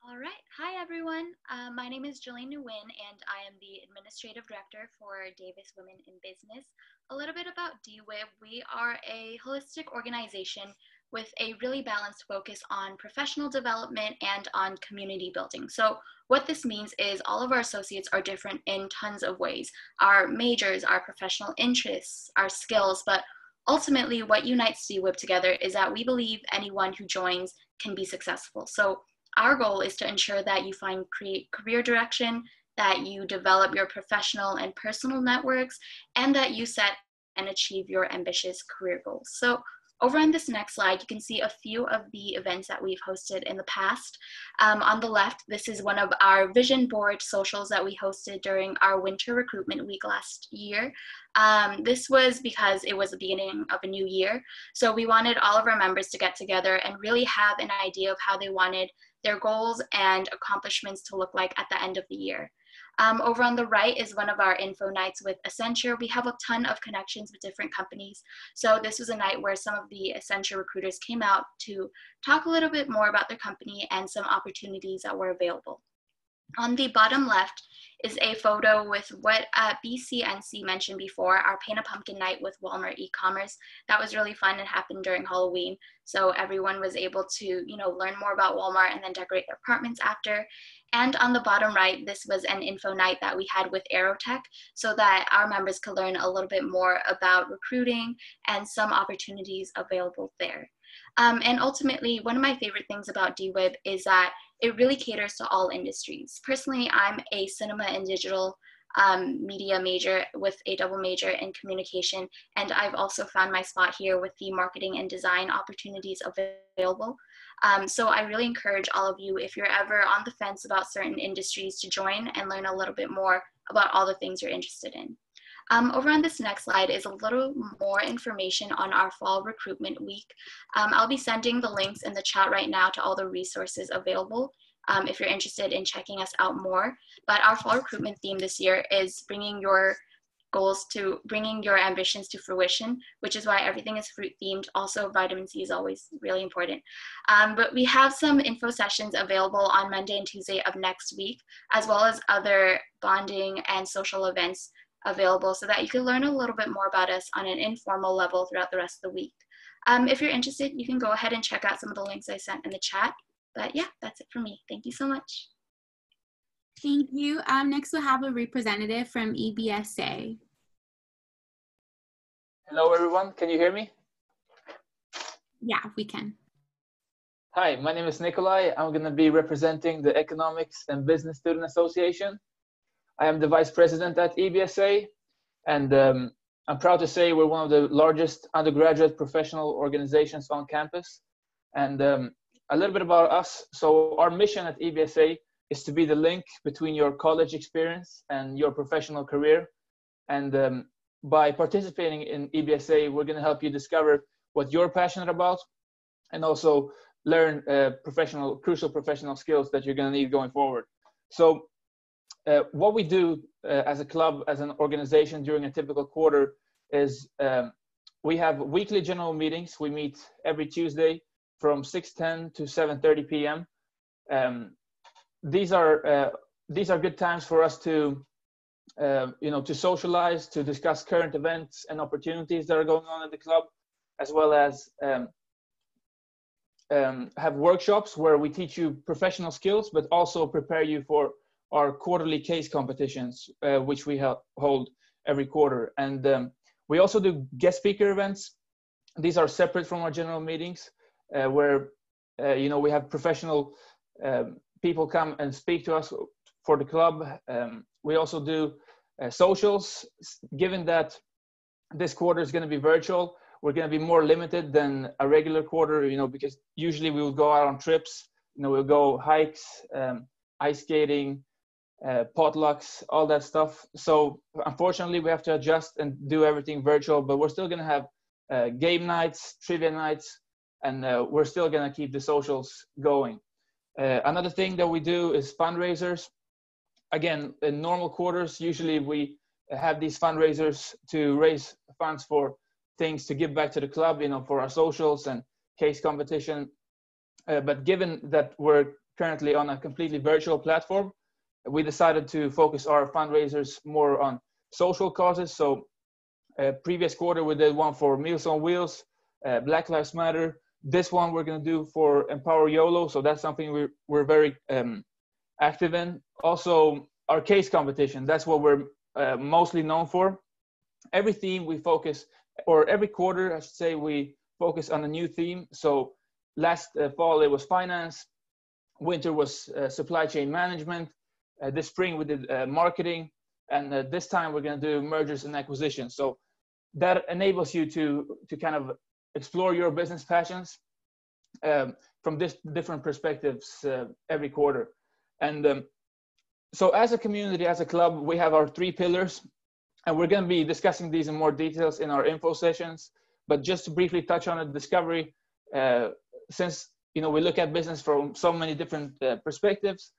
All right, hi everyone. My name is Jillian Nguyen and I am the Administrative Director for Davis Women in Business. A little bit about DWIB. We are a holistic organization with a really balanced focus on professional development and on community building. So what this means is all of our associates are different in tons of ways. Our majors, our professional interests, our skills, but ultimately what unites DWIB together is that we believe anyone who joins can be successful. So our goal is to ensure that you find career direction, that you develop your professional and personal networks, and that you set and achieve your ambitious career goals. So over on this next slide, you can see a few of the events that we've hosted in the past. On the left, this is one of our vision board socials that we hosted during our winter recruitment week last year. This was because it was the beginning of a new year. So we wanted all of our members to get together and really have an idea of how they wanted their goals and accomplishments to look like at the end of the year. Over on the right is one of our info nights with Accenture. We have a ton of connections with different companies. So this was a night where some of the Accenture recruiters came out to talk a little bit more about their company and some opportunities that were available. On the bottom left is a photo with what BCNC mentioned before, our Paint a Pumpkin night with Walmart e-commerce. That was really fun. It happened during Halloween. So everyone was able to, learn more about Walmart and then decorate their apartments after. And on the bottom right, this was an info night that we had with Aerotech so that our members could learn a little bit more about recruiting and some opportunities available there. And ultimately, one of my favorite things about DWIB is that it really caters to all industries. Personally, I'm a cinema and digital media major with a double major in communication, and I've also found my spot here with the marketing and design opportunities available. So I really encourage all of you, if you're ever on the fence about certain industries, to join and learn a little bit more about all the things you're interested in. Over on this next slide is a little more information on our fall recruitment week. I'll be sending the links in the chat right now to all the resources available if you're interested in checking us out more. But our fall recruitment theme this year is bringing your goals to bringing your ambitions to fruition, which is why everything is fruit themed. Also, vitamin C is always really important. But we have some info sessions available on Monday and Tuesday of next week, as well as other bonding and social events available so that you can learn a little bit more about us on an informal level throughout the rest of the week. If you're interested, you can go ahead and check out some of the links I sent in the chat. But yeah, that's it for me. Thank you so much. Thank you. Next, we'll have a representative from EBSA. Hello, everyone. Can you hear me? Yeah, we can. Hi, my name is Nikolai. I'm going to be representing the Economics and Business Student Association. I am the vice president at EBSA, and I'm proud to say we're one of the largest undergraduate professional organizations on campus. And a little bit about us. So our mission at EBSA is to be the link between your college experience and your professional career. And by participating in EBSA, we're going to help you discover what you're passionate about and also learn crucial professional skills that you're going to need going forward. So what we do as a club, as an organization during a typical quarter is we have weekly general meetings. We meet every Tuesday from 6:10 to 7:30 p.m. These are good times for us to to socialize, to discuss current events and opportunities that are going on at the club, as well as have workshops where we teach you professional skills, but also prepare you for our quarterly case competitions, which we hold every quarter. And we also do guest speaker events. These are separate from our general meetings, where we have professional people come and speak to us for the club. We also do socials. Given that this quarter is going to be virtual, we're going to be more limited than a regular quarter, because usually we will go out on trips. We'll go hikes, ice skating, potlucks, all that stuff. So unfortunately, we have to adjust and do everything virtual, but we're still going to have game nights, trivia nights, and we're still going to keep the socials going. Another thing that we do is fundraisers. Again, in normal quarters, usually we have these fundraisers to raise funds for things to give back to the club, for our socials and case competition. But given that we're currently on a completely virtual platform, we decided to focus our fundraisers more on social causes. So previous quarter, we did one for Meals on Wheels, Black Lives Matter. This one we're going to do for Empower YOLO. So that's something we're very active in. Also, our case competition, that's what we're mostly known for. Every theme we focus, or every quarter, I should say, we focus on a new theme. So last fall, it was finance. Winter was supply chain management. This spring, we did marketing. And this time, we're going to do mergers and acquisitions. So that enables you to kind of explore your business passions from different perspectives every quarter. And so as a community, as a club, we have our 3 pillars, and we're going to be discussing these in more details in our info sessions. But just to briefly touch on it, discovery, since we look at business from so many different perspectives,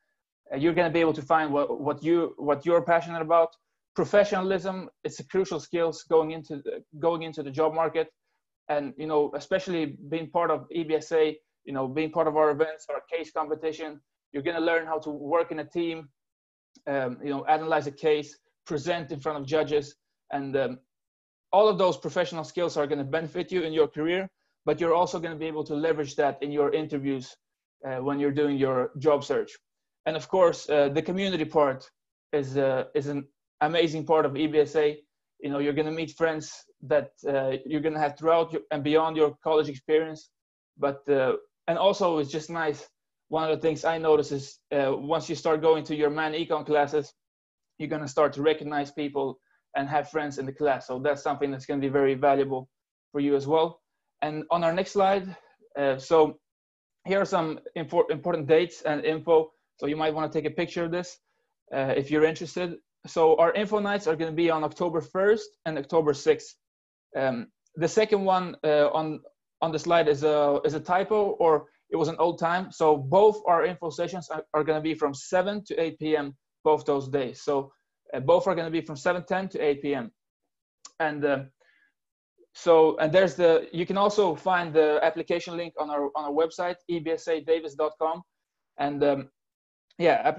you're going to be able to find what you're passionate about. Professionalism, it's a crucial skills going into the job market. And especially being part of EBSA, being part of our events, our case competition, you're going to learn how to work in a team, analyze a case, present in front of judges, and all of those professional skills are going to benefit you in your career. But you're also going to be able to leverage that in your interviews when you're doing your job search. And of course, the community part is an amazing part of EBSA. You're going to meet friends that you're going to have throughout and beyond your college experience. But and also, it's just nice. One of the things I notice is once you start going to your Mannycon classes, you're going to start to recognize people and have friends in the class. So that's something that's going to be very valuable for you as well. And on our next slide, so here are some important dates and info. So you might want to take a picture of this if you're interested. So our info nights are going to be on October 1st and October 6th. The second one on the slide is a typo, or it was an old time. So both our info sessions are going to be from 7 to 8 p.m. both those days. So both are going to be from 7:10 to 8 p.m. And and there's you can also find the application link on our website, ebsadavis.com. And yeah,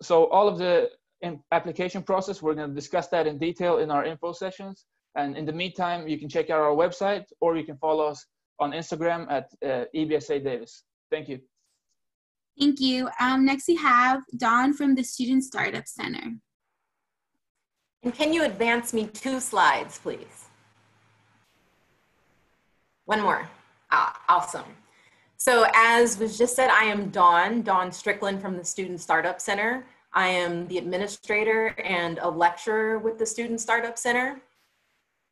so all of the application process, we're going to discuss that in detail in our info sessions. And in the meantime, you can check out our website, or you can follow us on Instagram at ebsadavis. Thank you. Thank you. Next we have Dawn from the Student Startup Center. And can you advance me 2 slides, please? One more. Awesome. So as was just said, I am Dawn Strickland from the Student Startup Center. I am the administrator and a lecturer with the Student Startup Center.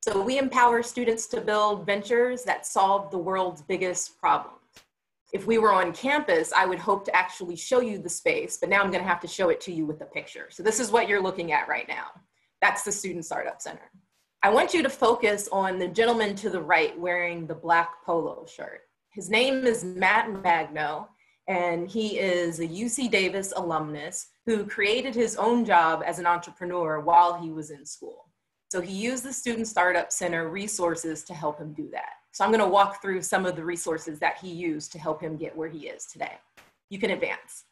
So we empower students to build ventures that solve the world's biggest problems. If we were on campus, I would hope to actually show you the space, but now I'm going to have to show it to you with a picture. So this is what you're looking at right now. That's the Student Startup Center. I want you to focus on the gentleman to the right wearing the black polo shirt. His name is Matt Magno, and he is a UC Davis alumnus who created his own job as an entrepreneur while he was in school. So he used the Student Startup Center resources to help him do that. So I'm going to walk through some of the resources that he used to help him get where he is today. You can advance.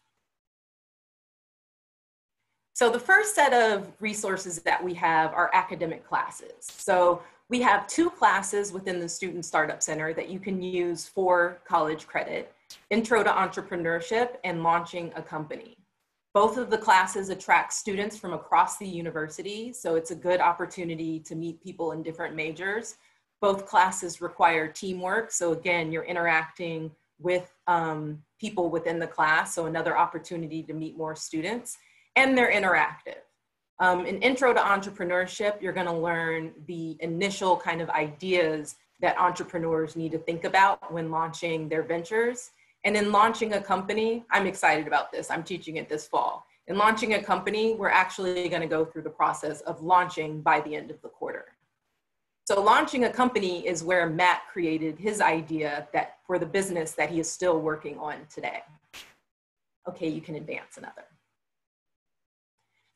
So the first set of resources that we have are academic classes. So we have 2 classes within the Student Startup Center that you can use for college credit: Intro to Entrepreneurship and Launching a Company. Both of the classes attract students from across the university, so it's a good opportunity to meet people in different majors. Both classes require teamwork, so again, you're interacting with people within the class, so another opportunity to meet more students, and they're interactive. In Intro to Entrepreneurship, you're gonna learn the initial kind of ideas that entrepreneurs need to think about when launching their ventures. And in Launching a Company, I'm excited about this. I'm teaching it this fall. In Launching a Company, we're actually going to go through the process of launching by the end of the quarter. So Launching a Company is where Matt created his idea that for the business that he is still working on today. Okay, you can advance another.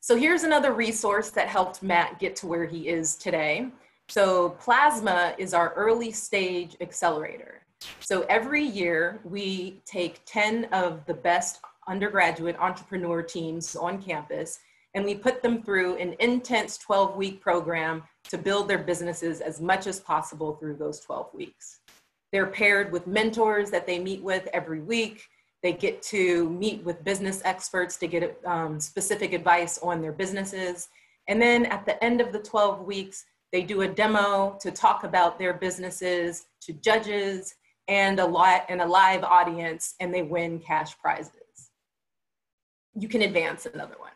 So here's another resource that helped Matt get to where he is today. So Plasma is our early stage accelerator. So every year we take 10 of the best undergraduate entrepreneur teams on campus, and we put them through an intense 12-week program to build their businesses as much as possible through those 12 weeks. They're paired with mentors that they meet with every week. They get to meet with business experts to get specific advice on their businesses. And then at the end of the 12 weeks, they do a demo to talk about their businesses to judges and a live audience, and they win cash prizes. You can advance another one.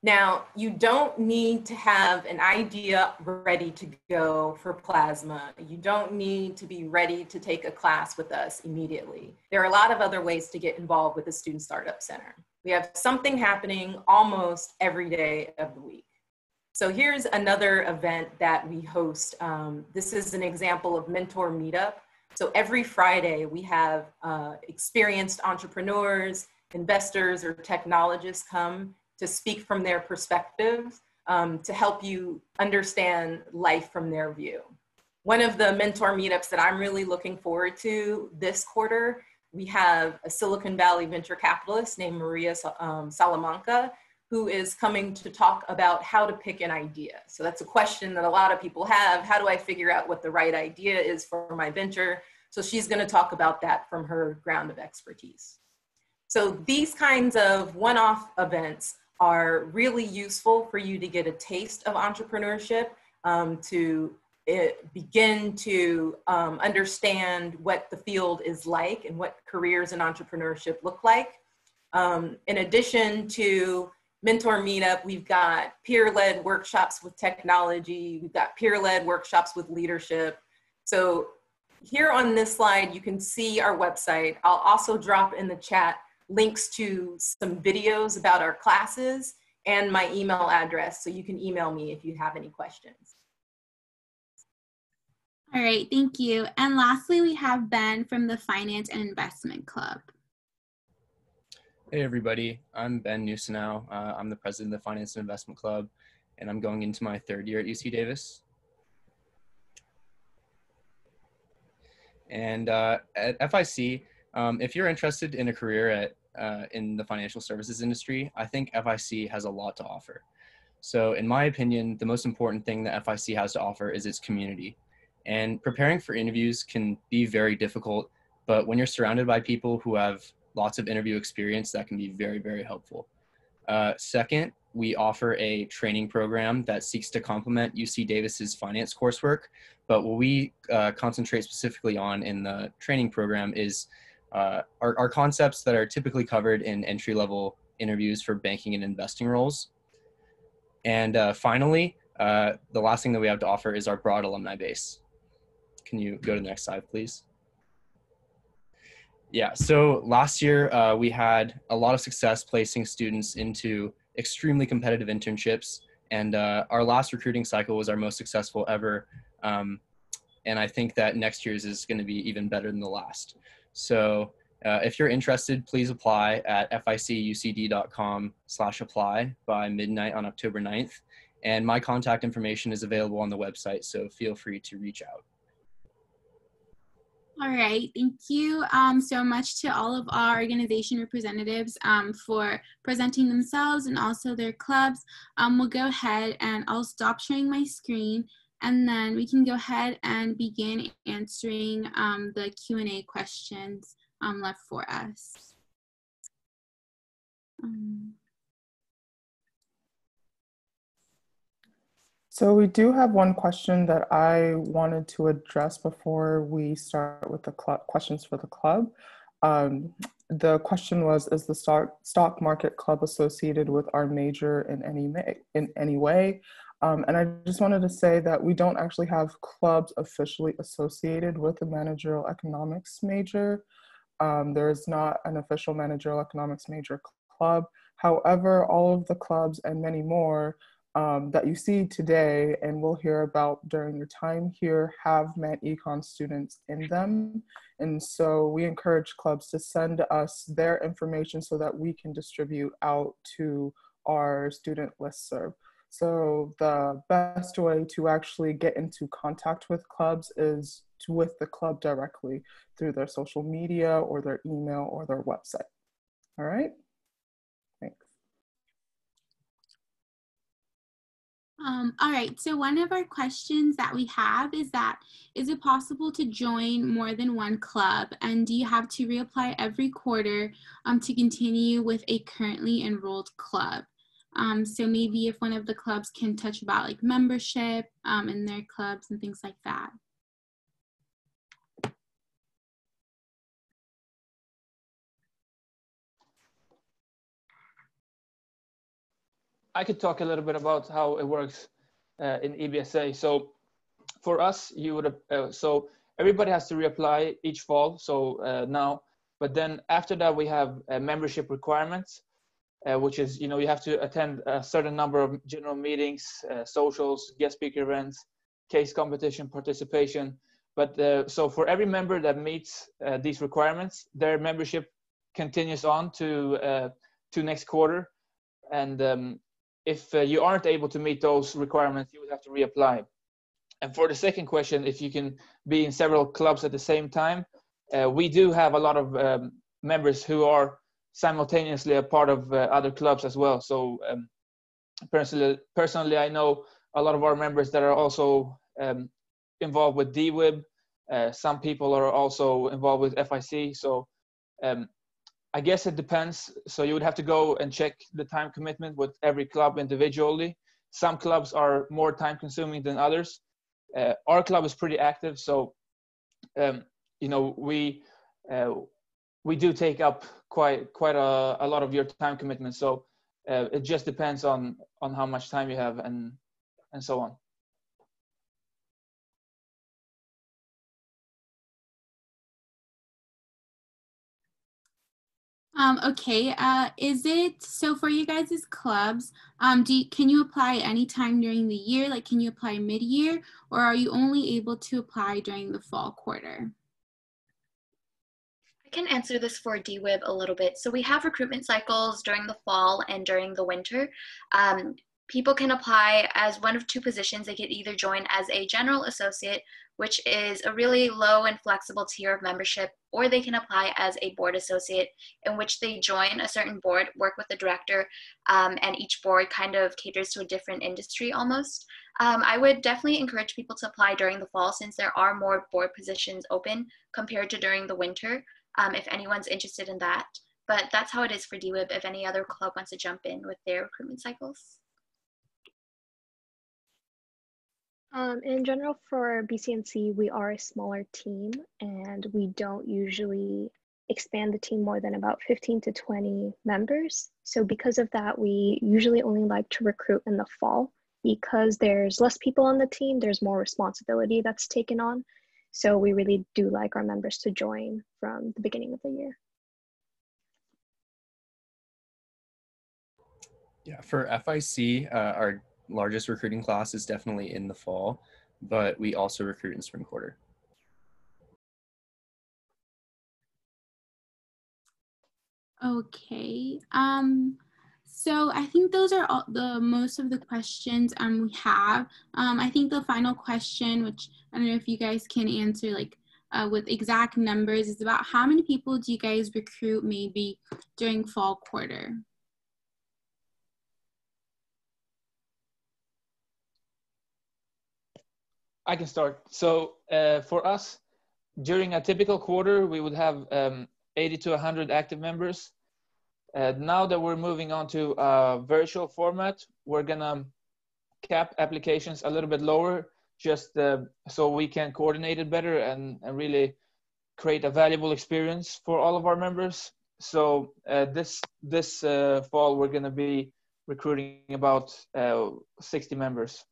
Now, you don't need to have an idea ready to go for Plasma. You don't need to be ready to take a class with us immediately. There are a lot of other ways to get involved with the Student Startup Center. We have something happening almost every day of the week. So here's another event that we host. This is an example of Mentor Meetup. So every Friday we have experienced entrepreneurs, investors, or technologists come to speak from their perspective to help you understand life from their view. One of the mentor meetups that I'm really looking forward to this quarter, we have a Silicon Valley venture capitalist named Maria Salamanca, who is coming to talk about how to pick an idea. So that's a question that a lot of people have. How do I figure out what the right idea is for my venture? So she's gonna talk about that from her ground of expertise. So these kinds of one-off events are really useful for you to get a taste of entrepreneurship, to begin to understand what the field is like and what careers in entrepreneurship look like. In addition to Mentor Meetup, we've got peer-led workshops with technology, we've got peer-led workshops with leadership. So here on this slide, you can see our website. I'll also drop in the chat links to some videos about our classes and my email address, so you can email me if you have any questions. All right, thank you. And lastly, we have Ben from the Finance and Investment Club. Hey everybody, I'm Ben Nussenau. I'm the president of the Finance and Investment Club. and I'm going into my third year at UC Davis. And at FIC, if you're interested in a career in the financial services industry, I think FIC has a lot to offer. So in my opinion, the most important thing that FIC has to offer is its community. And preparing for interviews can be very difficult, but when you're surrounded by people who have lots of interview experience, that can be very, very helpful. Second, we offer a training program that seeks to complement UC Davis's finance coursework, but what we concentrate specifically on in the training program is our concepts that are typically covered in entry-level interviews for banking and investing roles. And finally, the last thing that we have to offer is our broad alumni base. Can you go to the next slide, please? Yeah, so last year we had a lot of success placing students into extremely competitive internships, and our last recruiting cycle was our most successful ever. And I think that next year's is going to be even better than the last. So if you're interested, please apply at ficucd.com/apply by midnight on October 9th. And my contact information is available on the website, so feel free to reach out. All right, thank you so much to all of our organization representatives for presenting themselves and also their clubs. We'll go ahead and I'll stop sharing my screen, and then we can go ahead and begin answering the Q&A questions left for us. So we do have one question that I wanted to address before we start with the questions for the club. The question was, is the stock market club associated with our major in any way? And I just wanted to say that we don't actually have clubs officially associated with the managerial economics major. There is not an official managerial economics major club. However, all of the clubs and many more that you see today and we'll hear about during your time here have Mannycon students in them. And so we encourage clubs to send us their information so that we can distribute out to our student listserv. So the best way to actually get into contact with clubs is with the club directly through their social media or their email or their website. All right, thanks. All right, so one of our questions that we have is that, is it possible to join more than one club? And do you have to reapply every quarter to continue with a currently enrolled club? So maybe if one of the clubs can touch about like membership in their clubs and things like that. I could talk a little bit about how it works in EBSA. So for us, you would so everybody has to reapply each fall. So now, but then after that, we have membership requirements, which is, you have to attend a certain number of general meetings, socials, guest speaker events, case competition participation. But so for every member that meets these requirements, their membership continues on to next quarter. And if you aren't able to meet those requirements, you would have to reapply. And for the second question, if you can be in several clubs at the same time, we do have a lot of members who are simultaneously a part of other clubs as well. So personally, I know a lot of our members that are also involved with DWIB. Some people are also involved with FIC. So I guess it depends. So you would have to go and check the time commitment with every club individually. Some clubs are more time consuming than others. Our club is pretty active. So, we do take up quite a lot of your time commitment. So it just depends on how much time you have and so on. Okay, is it, so for you guys' clubs, can you apply anytime during the year? Like, can you apply mid-year, or are you only able to apply during the fall quarter? I can answer this for DWIB a little bit. So we have recruitment cycles during the fall and during the winter. people can apply as one of two positions. They could either join as a general associate, which is a really low and flexible tier of membership, or they can apply as a board associate, in which they join a certain board, work with the director, and each board kind of caters to a different industry almost. I would definitely encourage people to apply during the fall, since there are more board positions open compared to during the winter, if anyone's interested in that. But that's how it is for DWIB, if any other club wants to jump in with their recruitment cycles. In general, for BCNC, we are a smaller team, and we don't usually expand the team more than about 15 to 20 members. So because of that, we usually only like to recruit in the fall, because there's less people on the team, there's more responsibility that's taken on. So we really do like our members to join from the beginning of the year. Yeah, for FIC, our largest recruiting class is definitely in the fall, but we also recruit in spring quarter. Okay. So I think those are all most of the questions we have. I think the final question, which I don't know if you guys can answer like with exact numbers, is about how many people do you guys recruit maybe during fall quarter? I can start. So for us, during a typical quarter, we would have 80 to 100 active members. Now that we're moving on to a virtual format, we're gonna cap applications a little bit lower, just so we can coordinate it better and really create a valuable experience for all of our members. So this fall, we're gonna be recruiting about 60 members.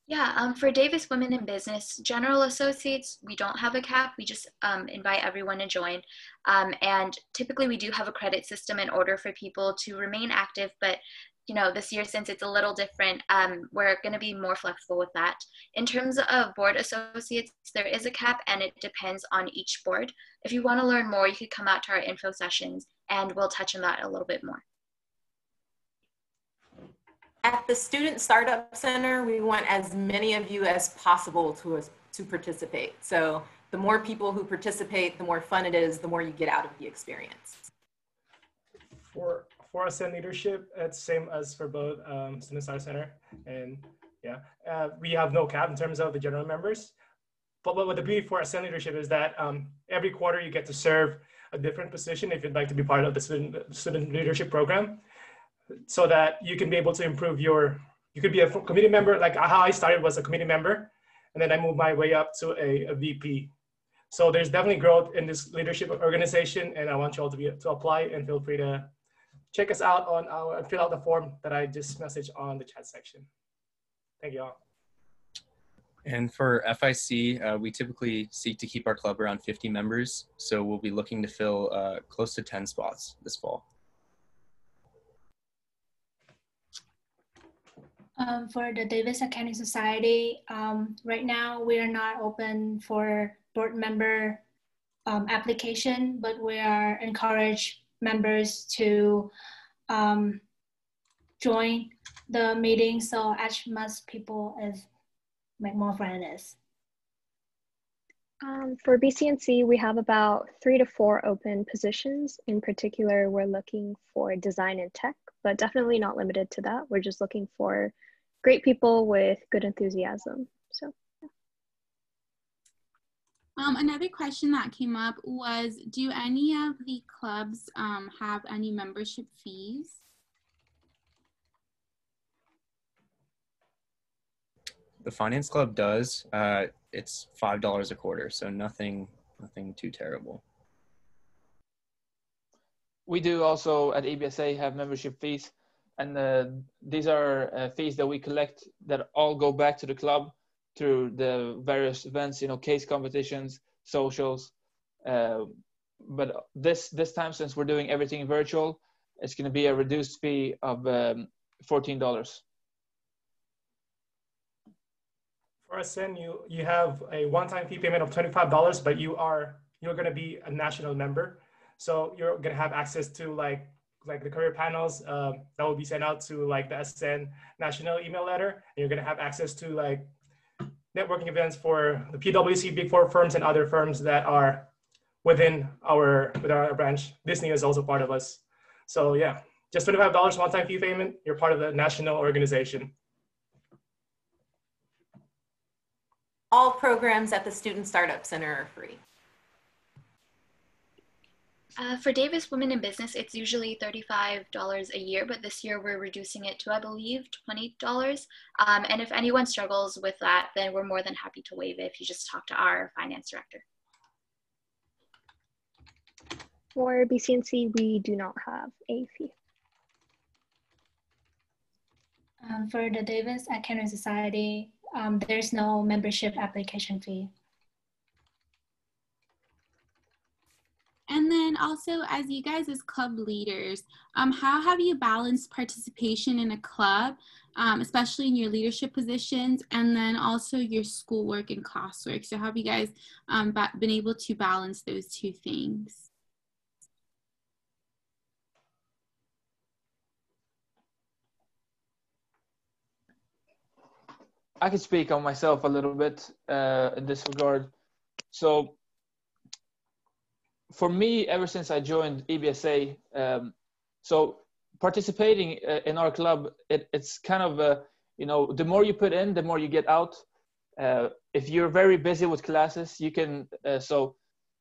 Yeah, for Davis Women in Business, General Associates, we don't have a cap. We just invite everyone to join. And typically we do have a credit system in order for people to remain active. But you know, this year, since it's a little different, we're going to be more flexible with that. In terms of board associates, there is a cap, and it depends on each board. If you want to learn more, you could come out to our info sessions, and we'll touch on that a little bit more. At the Student Startup Center, we want as many of you as possible to participate. So the more people who participate, the more fun it is, the more you get out of the experience. For us in leadership, it's same as for both Student Startup Center. And yeah, we have no cap in terms of the general members. But what the beauty for us in leadership is that every quarter you get to serve a different position if you'd like to be part of the student leadership program, so that you can be able to improve you could be a committee member, like how I started was a committee member, and then I moved my way up to a VP. So there's definitely growth in this leadership organization, and I want you all to apply, and feel free to check us out on fill out the form that I just messaged on the chat section. Thank you all. And for FIC, we typically seek to keep our club around 50 members. So we'll be looking to fill close to 10 spots this fall. For the Davis Accounting Society, right now we are not open for board member application, but we are encourage members to join the meeting, so as much people as make more friends. For BCNC, we have about 3 to 4 open positions. In particular, we're looking for design and tech, but definitely not limited to that. We're just looking for great people with good enthusiasm. So, yeah. Another question that came up was, do any of the clubs have any membership fees? The finance club does. It's $5 a quarter, so nothing too terrible. We do also at EBSA have membership fees, and these are fees that we collect that all go back to the club through the various events, you know, case competitions, socials. But this time, since we're doing everything virtual, it's going to be a reduced fee of $14. For SN, you have a one-time fee payment of $25, but you're going to be a national member. So you're going to have access to like like the career panels that will be sent out to like the SN national email letter. And you're gonna have access to like networking events for the PwC, Big Four firms, and other firms that are within our branch. Disney is also part of us. So yeah, just $25 one-time fee payment. You're part of the national organization. All programs at the Student Startup Center are free. For Davis Women in Business, it's usually $35 a year, but this year we're reducing it to, I believe, $20. And if anyone struggles with that, then we're more than happy to waive it if you just talk to our finance director. For BCNC, we do not have a fee. For the Davis Accounting Society, there's no membership application fee. And then also, as you guys as club leaders, how have you balanced participation in a club, especially in your leadership positions, and then also your schoolwork and classwork? So how have you guys been able to balance those two things? I could speak on myself a little bit in this regard. So for me, ever since I joined EBSA, so participating in our club, it's kind of, you know, the more you put in, the more you get out. If you're very busy with classes, you can, so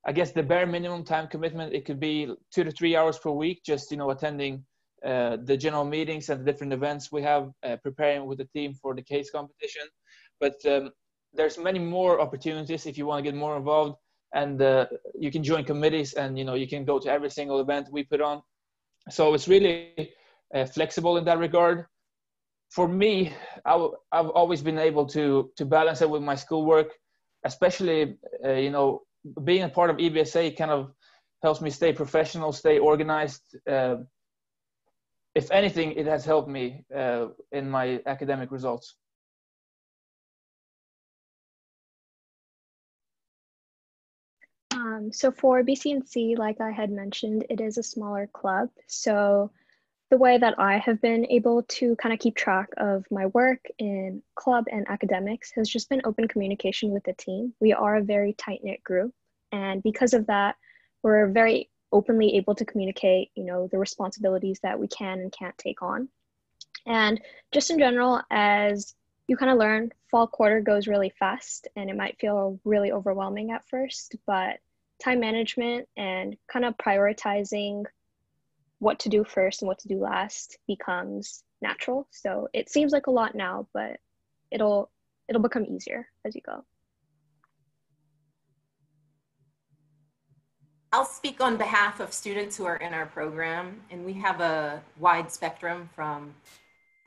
I guess the bare minimum time commitment, it could be 2 to 3 hours per week, just, you know, attending the general meetings and the different events we have, preparing with the team for the case competition. But there's many more opportunities if you want to get more involved, and you can join committees, and, you know, you can go to every single event we put on. So it's really flexible in that regard. For me, I've always been able to balance it with my schoolwork, especially, you know, being a part of EBSA kind of helps me stay professional, stay organized. If anything, it has helped me in my academic results. So for BCNC, like I had mentioned, it is a smaller club. So the way that I have been able to kind of keep track of my work in club and academics has just been open communication with the team. We are a very tight-knit group, and because of that, we're very openly able to communicate, you know, the responsibilities that we can and can't take on. And just in general, as you kind of learn, fall quarter goes really fast, and it might feel really overwhelming at first, but time management and kind of prioritizing what to do first and what to do last becomes natural. So it seems like a lot now, but it'll become easier as you go. I'll speak on behalf of students who are in our program, and we have a wide spectrum from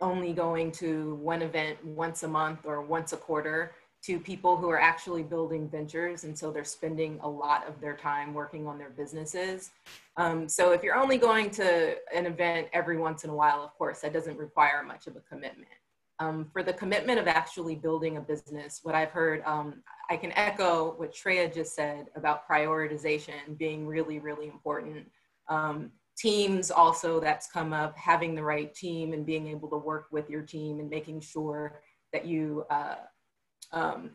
only going to one event once a month or once a quarter to people who are actually building ventures, and so they're spending a lot of their time working on their businesses. So if you're only going to an event every once in a while, of course, that doesn't require much of a commitment. For the commitment of actually building a business, what I've heard, I can echo what Shreya just said about prioritization being really, really important. Teams also, that's come up, having the right team and being able to work with your team and making sure that you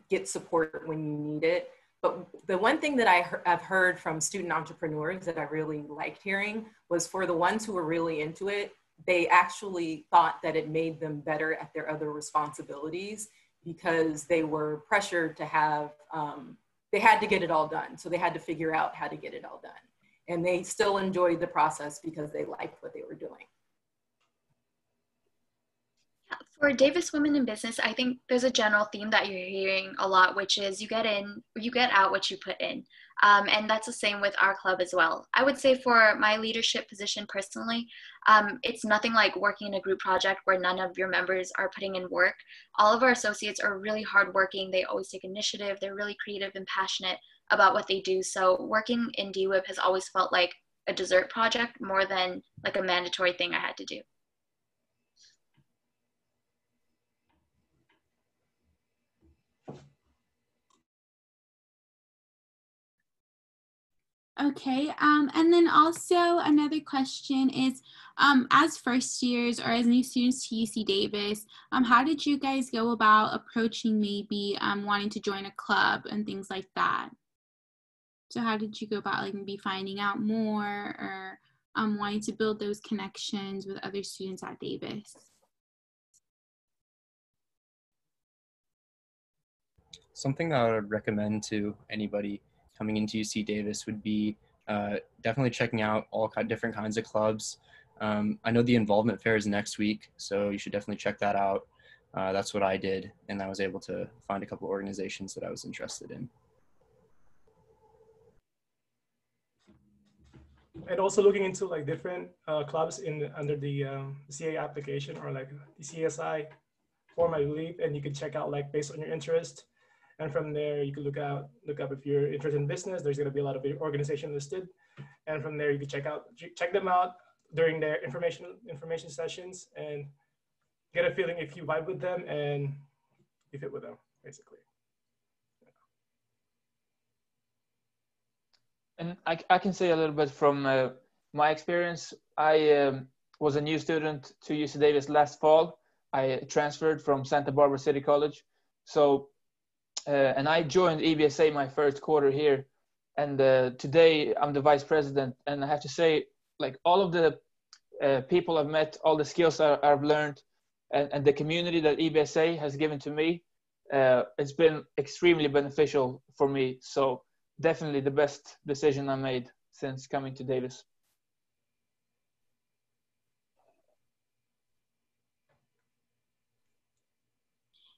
get support when you need it. But the one thing that I've heard from student entrepreneurs that I really liked hearing was for the ones who were really into it, they actually thought that it made them better at their other responsibilities because they were pressured to have, they had to get it all done. So they had to figure out how to get it all done. And they still enjoyed the process because they liked what they were doing. For Davis Women in Business, I think there's a general theme that you're hearing a lot, which is you get out what you put in. And that's the same with our club as well. I would say for my leadership position personally, it's nothing like working in a group project where none of your members are putting in work. All of our associates are really hardworking. They always take initiative. They're really creative and passionate about what they do. So working in DWIP has always felt like a dessert project more than like a mandatory thing I had to do. Okay, and then also another question is, as first years or as new students to UC Davis, how did you guys go about approaching maybe wanting to join a club and things like that? So how did you go about like maybe finding out more or wanting to build those connections with other students at Davis? Something that I would recommend to anybody coming into UC Davis would be definitely checking out all different kinds of clubs. I know the involvement fair is next week, so you should definitely check that out. That's what I did, and I was able to find a couple of organizations that I was interested in. And also looking into like different clubs under the CA application or like the CSI form, I believe, and you can check out like based on your interest. And from there, you can look up if you're interested in business. There's going to be a lot of organizations listed, and from there you can check them out during their information sessions and get a feeling if you vibe with them and you fit with them, basically. And I can say a little bit from my experience. I was a new student to UC Davis last fall. I transferred from Santa Barbara City College, so. And I joined EBSA my first quarter here, and today I'm the vice president. And I have to say, like all of the people I've met, all the skills I've learned, and the community that EBSA has given to me, it's been extremely beneficial for me. So definitely the best decision I made since coming to Davis.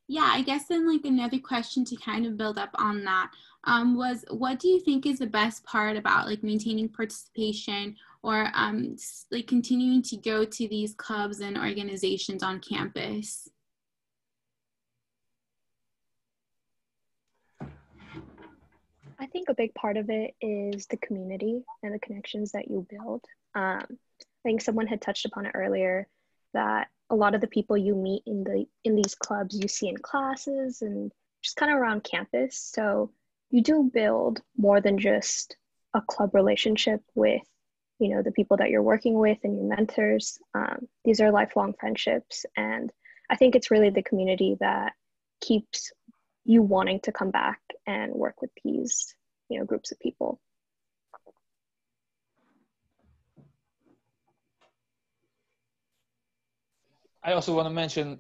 Yeah, I guess then like another question to kind of build up on that was, what do you think is the best part about like maintaining participation or like continuing to go to these clubs and organizations on campus? I think a big part of it is the community and the connections that you build. I think someone had touched upon it earlier that a lot of the people you meet in these clubs you see in classes and just kind of around campus. So you do build more than just a club relationship with, you know, the people that you're working with and your mentors. These are lifelong friendships, and I think it's really the community that keeps you wanting to come back and work with these, you know, groups of people. I also want to mention,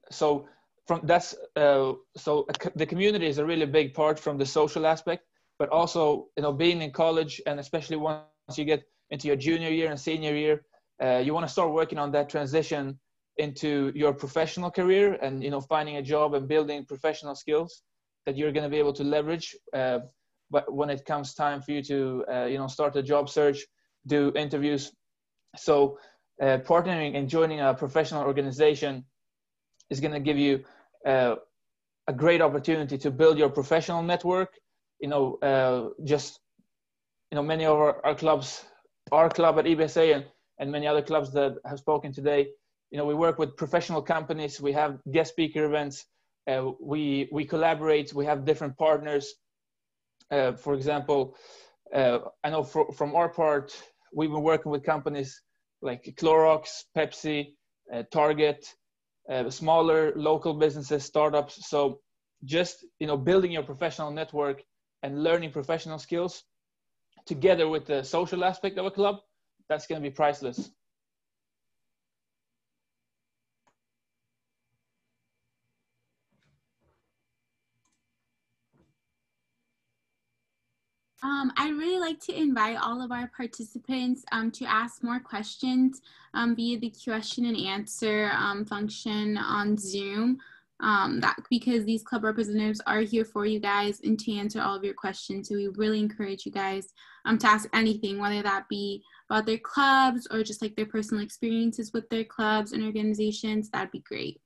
so the community is a really big part from the social aspect, but also, you know, being in college, and especially once you get into your junior year and senior year, you want to start working on that transition into your professional career, and, you know, finding a job and building professional skills that you're going to be able to leverage. But when it comes time for you to, you know, start a job search, do interviews, so partnering and joining a professional organization is going to give you a great opportunity to build your professional network. You know, just, you know, many of our clubs, our club at EBSA and many other clubs that have spoken today, you know, we work with professional companies. We have guest speaker events. We collaborate. We have different partners. For example, I know from our part, we've been working with companies like Clorox, Pepsi, Target, smaller local businesses, startups. So just, you know, building your professional network and learning professional skills together with the social aspect of a club, that's going to be priceless. I'd really like to invite all of our participants to ask more questions via the question and answer function on Zoom. Because these club representatives are here for you guys and to answer all of your questions. So we really encourage you guys to ask anything, whether that be about their clubs or just like their personal experiences with their clubs and organizations. That'd be great.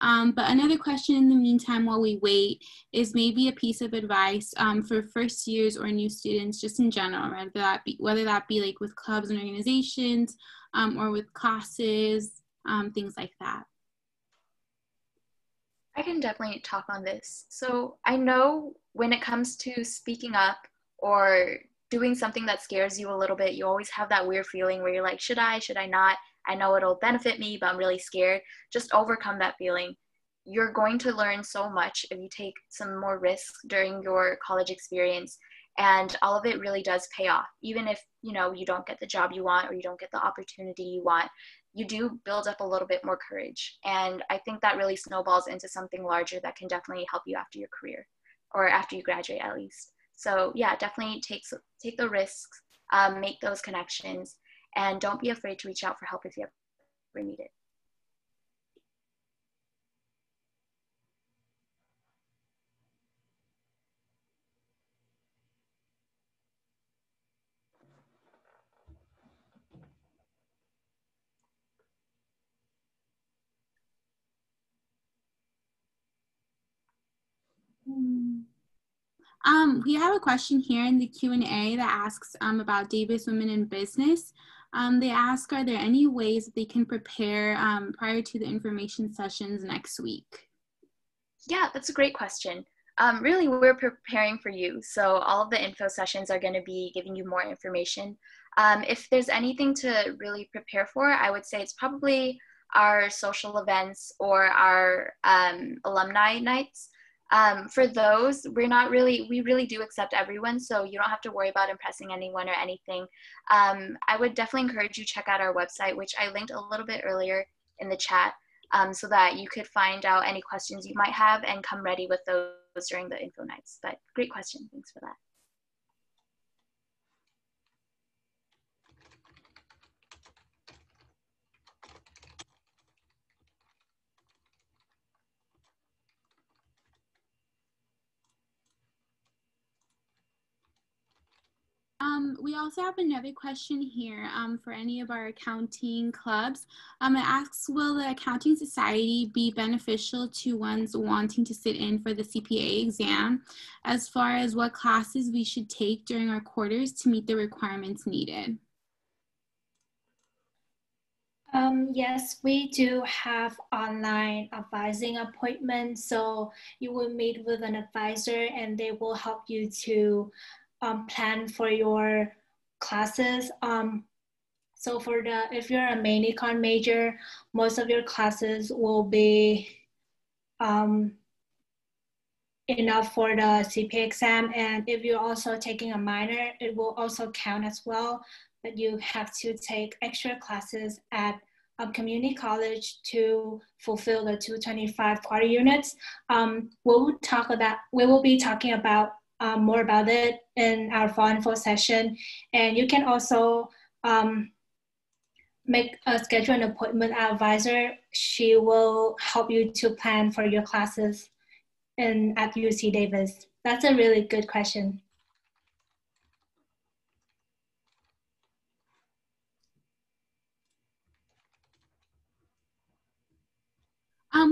But another question in the meantime while we wait is maybe a piece of advice for first years or new students just in general, right? Whether that be like with clubs and organizations or with classes, things like that. I can definitely talk on this. So I know when it comes to speaking up or doing something that scares you a little bit. You always have that weird feeling where you're like, should I not? I know it'll benefit me, but I'm really scared. Just overcome that feeling. You're going to learn so much if you take some more risks during your college experience, and all of it really does pay off. Even if, you know, you don't get the job you want or you don't get the opportunity you want, you do build up a little bit more courage. And I think that really snowballs into something larger that can definitely help you after your career, or after you graduate at least. So yeah, definitely take the risks, make those connections, and don't be afraid to reach out for help if you ever need it. We have a question here in the Q&A that asks about Davis Women in Business. They ask, are there any ways that they can prepare prior to the information sessions next week? Yeah, that's a great question. Really, we're preparing for you. So all of the info sessions are going to be giving you more information. If there's anything to really prepare for, I would say it's probably our social events or our alumni nights. For those, we really do accept everyone, so you don't have to worry about impressing anyone or anything. I would definitely encourage you to check out our website, which I linked a little bit earlier in the chat, so that you could find out any questions you might have and come ready with those during the info nights. But great question, thanks for that. We also have another question here for any of our accounting clubs. It asks, will the accounting society be beneficial to ones wanting to sit in for the CPA exam, as far as what classes we should take during our quarters to meet the requirements needed? Yes, we do have online advising appointments. So you will meet with an advisor and they will help you to plan for your classes. So if you're a Mannycon major, most of your classes will be enough for the CPA exam. And if you're also taking a minor, it will also count as well. But you have to take extra classes at community college to fulfill the 225 quarter units. We will be talking about more about it in our fall info session. And you can also schedule an appointment with our advisor. She will help you to plan for your classes at UC Davis. That's a really good question.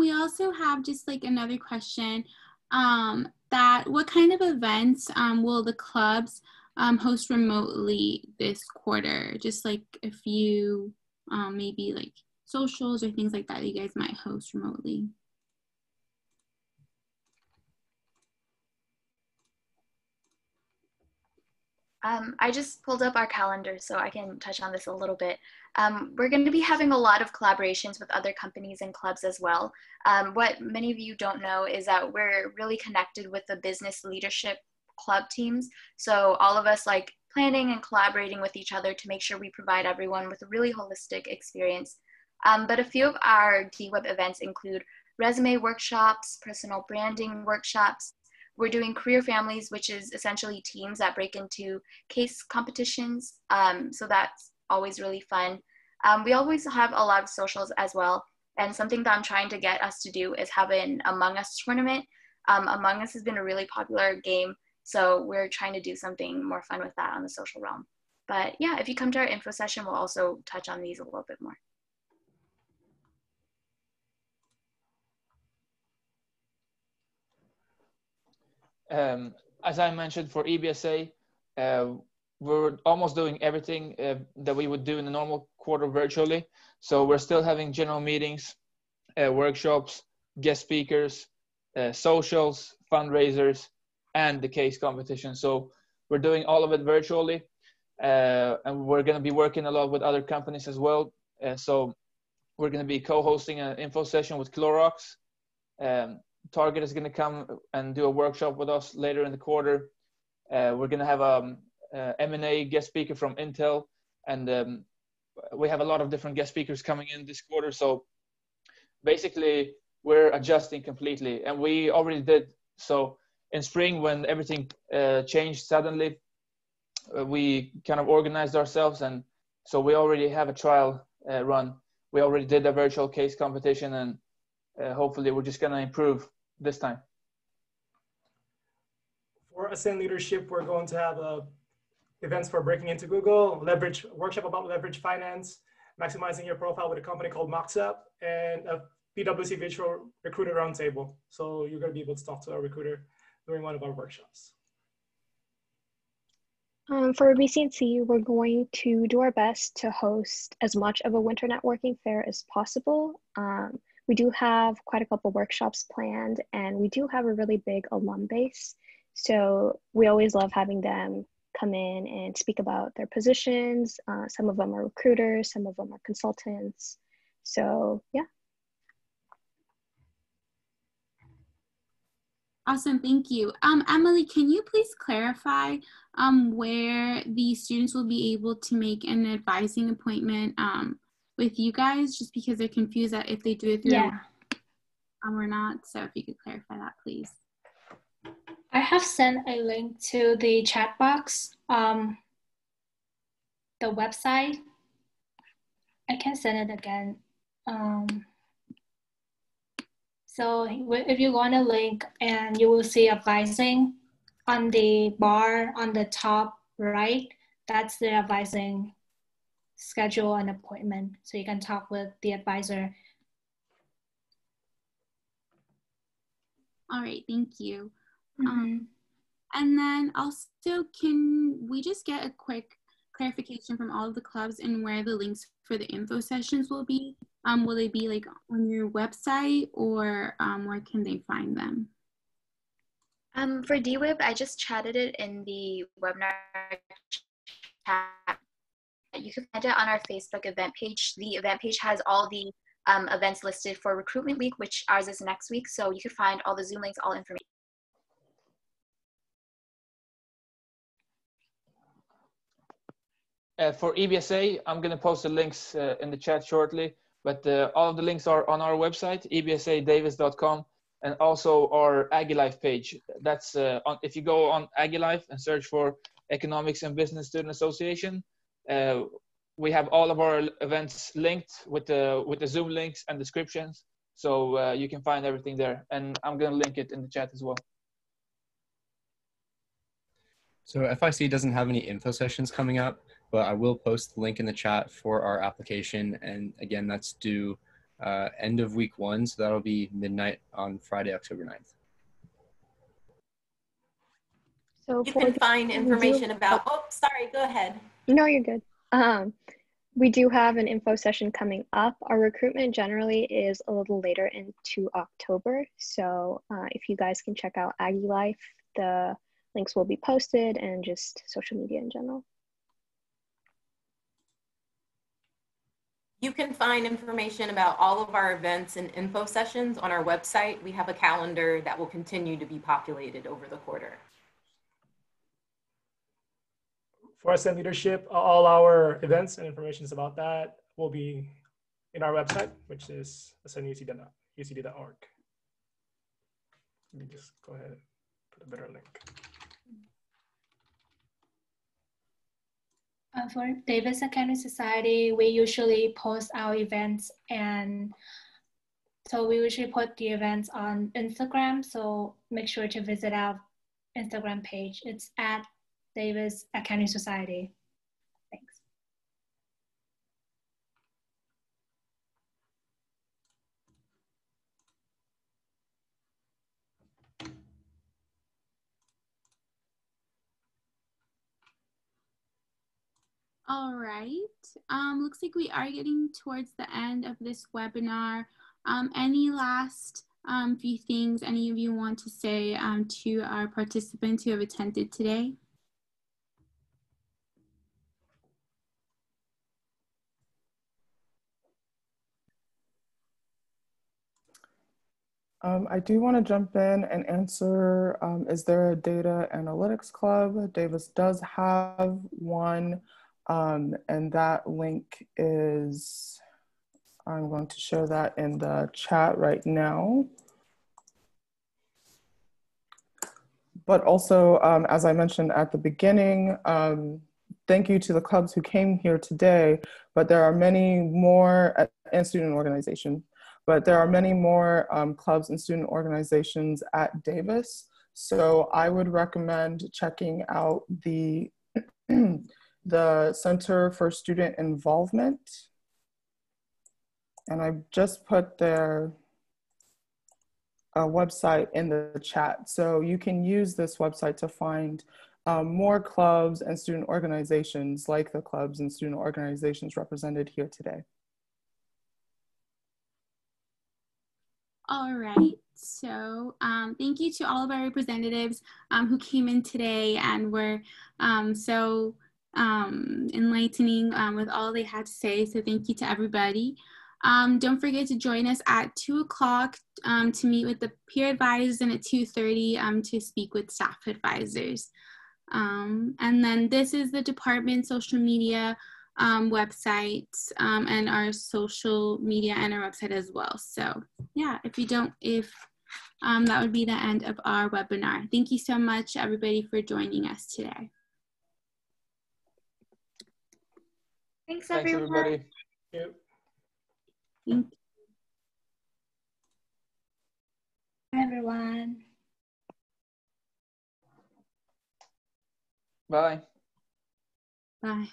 We also have just like another question that what kind of events will the clubs host remotely this quarter? Just like a few maybe like socials or things like that you guys might host remotely. I just pulled up our calendar so I can touch on this a little bit. We're going to be having a lot of collaborations with other companies and clubs as well. What many of you don't know is that we're really connected with the business leadership club teams. So all of us like planning and collaborating with each other to make sure we provide everyone with a really holistic experience. But a few of our DWeb events include resume workshops, personal branding workshops. We're doing career families, which is essentially teams that break into case competitions. So that's always really fun. We always have a lot of socials as well. And something that I'm trying to get us to do is have an Among Us tournament. Among Us has been a really popular game. So we're trying to do something more fun with that on the social realm. But yeah, if you come to our info session, we'll also touch on these a little bit more. As I mentioned for EBSA, we're almost doing everything that we would do in a normal quarter virtually. So we're still having general meetings, workshops, guest speakers, socials, fundraisers, and the case competition. So we're doing all of it virtually. And we're going to be working a lot with other companies as well. So we're going to be co-hosting an info session with Clorox. Target is going to come and do a workshop with us later in the quarter. We're going to have a M&A guest speaker from Intel, and we have a lot of different guest speakers coming in this quarter. So basically, we're adjusting completely, and we already did. So in spring, when everything changed suddenly, we kind of organized ourselves, and so we already have a trial run. We already did a virtual case competition, and hopefully we're just going to improve this time. For Ascend Leadership, we're going to have events for breaking into Google, workshop about leverage finance, maximizing your profile with a company called Meetup, and a PwC virtual recruiter roundtable. So you're going to be able to talk to a recruiter during one of our workshops. For BCNC, we're going to do our best to host as much of a winter networking fair as possible. We do have quite a couple workshops planned, and we do have a really big alum base. So we always love having them come in and speak about their positions. Some of them are recruiters, some of them are consultants. So yeah. Awesome, thank you. Emily, can you please clarify where the students will be able to make an advising appointment with you guys, just because they're confused that if they do it through or not. So if you could clarify that, please. I have sent a link to the chat box, the website. I can send it again. So if you go on a link, and you will see advising on the bar on the top right, that's the advising schedule and appointment. So you can talk with the advisor. All right, thank you. And then also, can we just get a quick clarification from all of the clubs and where the links for the info sessions will be? Will they be like on your website, or where can they find them? For DWIB, I just chatted it in the webinar chat. You can find it on our Facebook event page. The event page has all the events listed for Recruitment Week, which ours is next week. So you can find all the Zoom links, all information. For EBSA, I'm going to post the links in the chat shortly, but all of the links are on our website, ebsadavis.com, and also our AggiLife page. That's if you go on AggiLife and search for Economics and Business Student Association, we have all of our events linked with the Zoom links and descriptions, so you can find everything there. And I'm going to link it in the chat as well. So FIC doesn't have any info sessions coming up, but I will post the link in the chat for our application. And again, that's due end of week 1. So that'll be midnight on Friday, October 9th. So you can find information about, oh, sorry, go ahead. No, you're good. We do have an info session coming up. Our recruitment generally is a little later into October. So if you guys can check out AggieLife, the links will be posted, and just social media in general. You can find information about all of our events and info sessions on our website. We have a calendar that will continue to be populated over the quarter. For Ascend Leadership, all our events and information about that will be in our website, which is ascenducd.org. Let me just go ahead and put a better link. For Davis Accounting Society, we usually post our events, and so we usually put the events on Instagram. So make sure to visit our Instagram page. It's at Davis Accounting Society. Thanks. All right, looks like we are getting towards the end of this webinar. Any last few things any of you want to say to our participants who have attended today? I do want to jump in and answer, is there a data analytics club? Davis does have one, and that link is, I'm going to show that in the chat right now. But also, as I mentioned at the beginning, thank you to the clubs who came here today, but there are many more, and student organizations, but there are many more clubs and student organizations at Davis. So I would recommend checking out the, the Center for Student Involvement. And I just put their website in the chat. So you can use this website to find more clubs and student organizations like the clubs and student organizations represented here today. All right, so thank you to all of our representatives who came in today and were so enlightening with all they had to say. So thank you to everybody. Don't forget to join us at 2 o'clock to meet with the peer advisors and at 2:30 to speak with staff advisors. And then this is the department social media website and our social media and our website as well. So yeah, that would be the end of our webinar. Thank you so much everybody for joining us today. Thanks, Thanks, everyone. everybody. Yep. Thank you. Bye, everyone. Bye. Bye.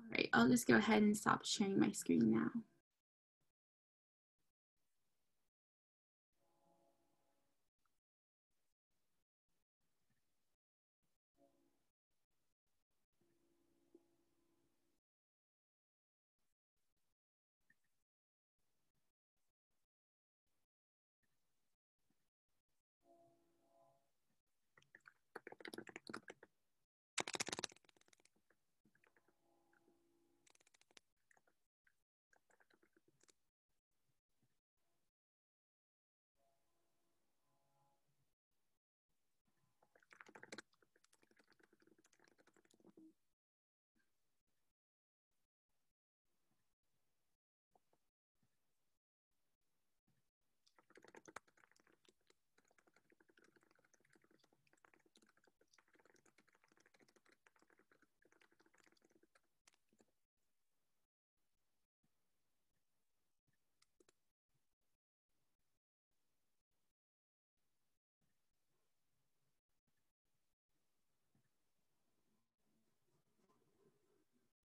All right, I'll just go ahead and stop sharing my screen now.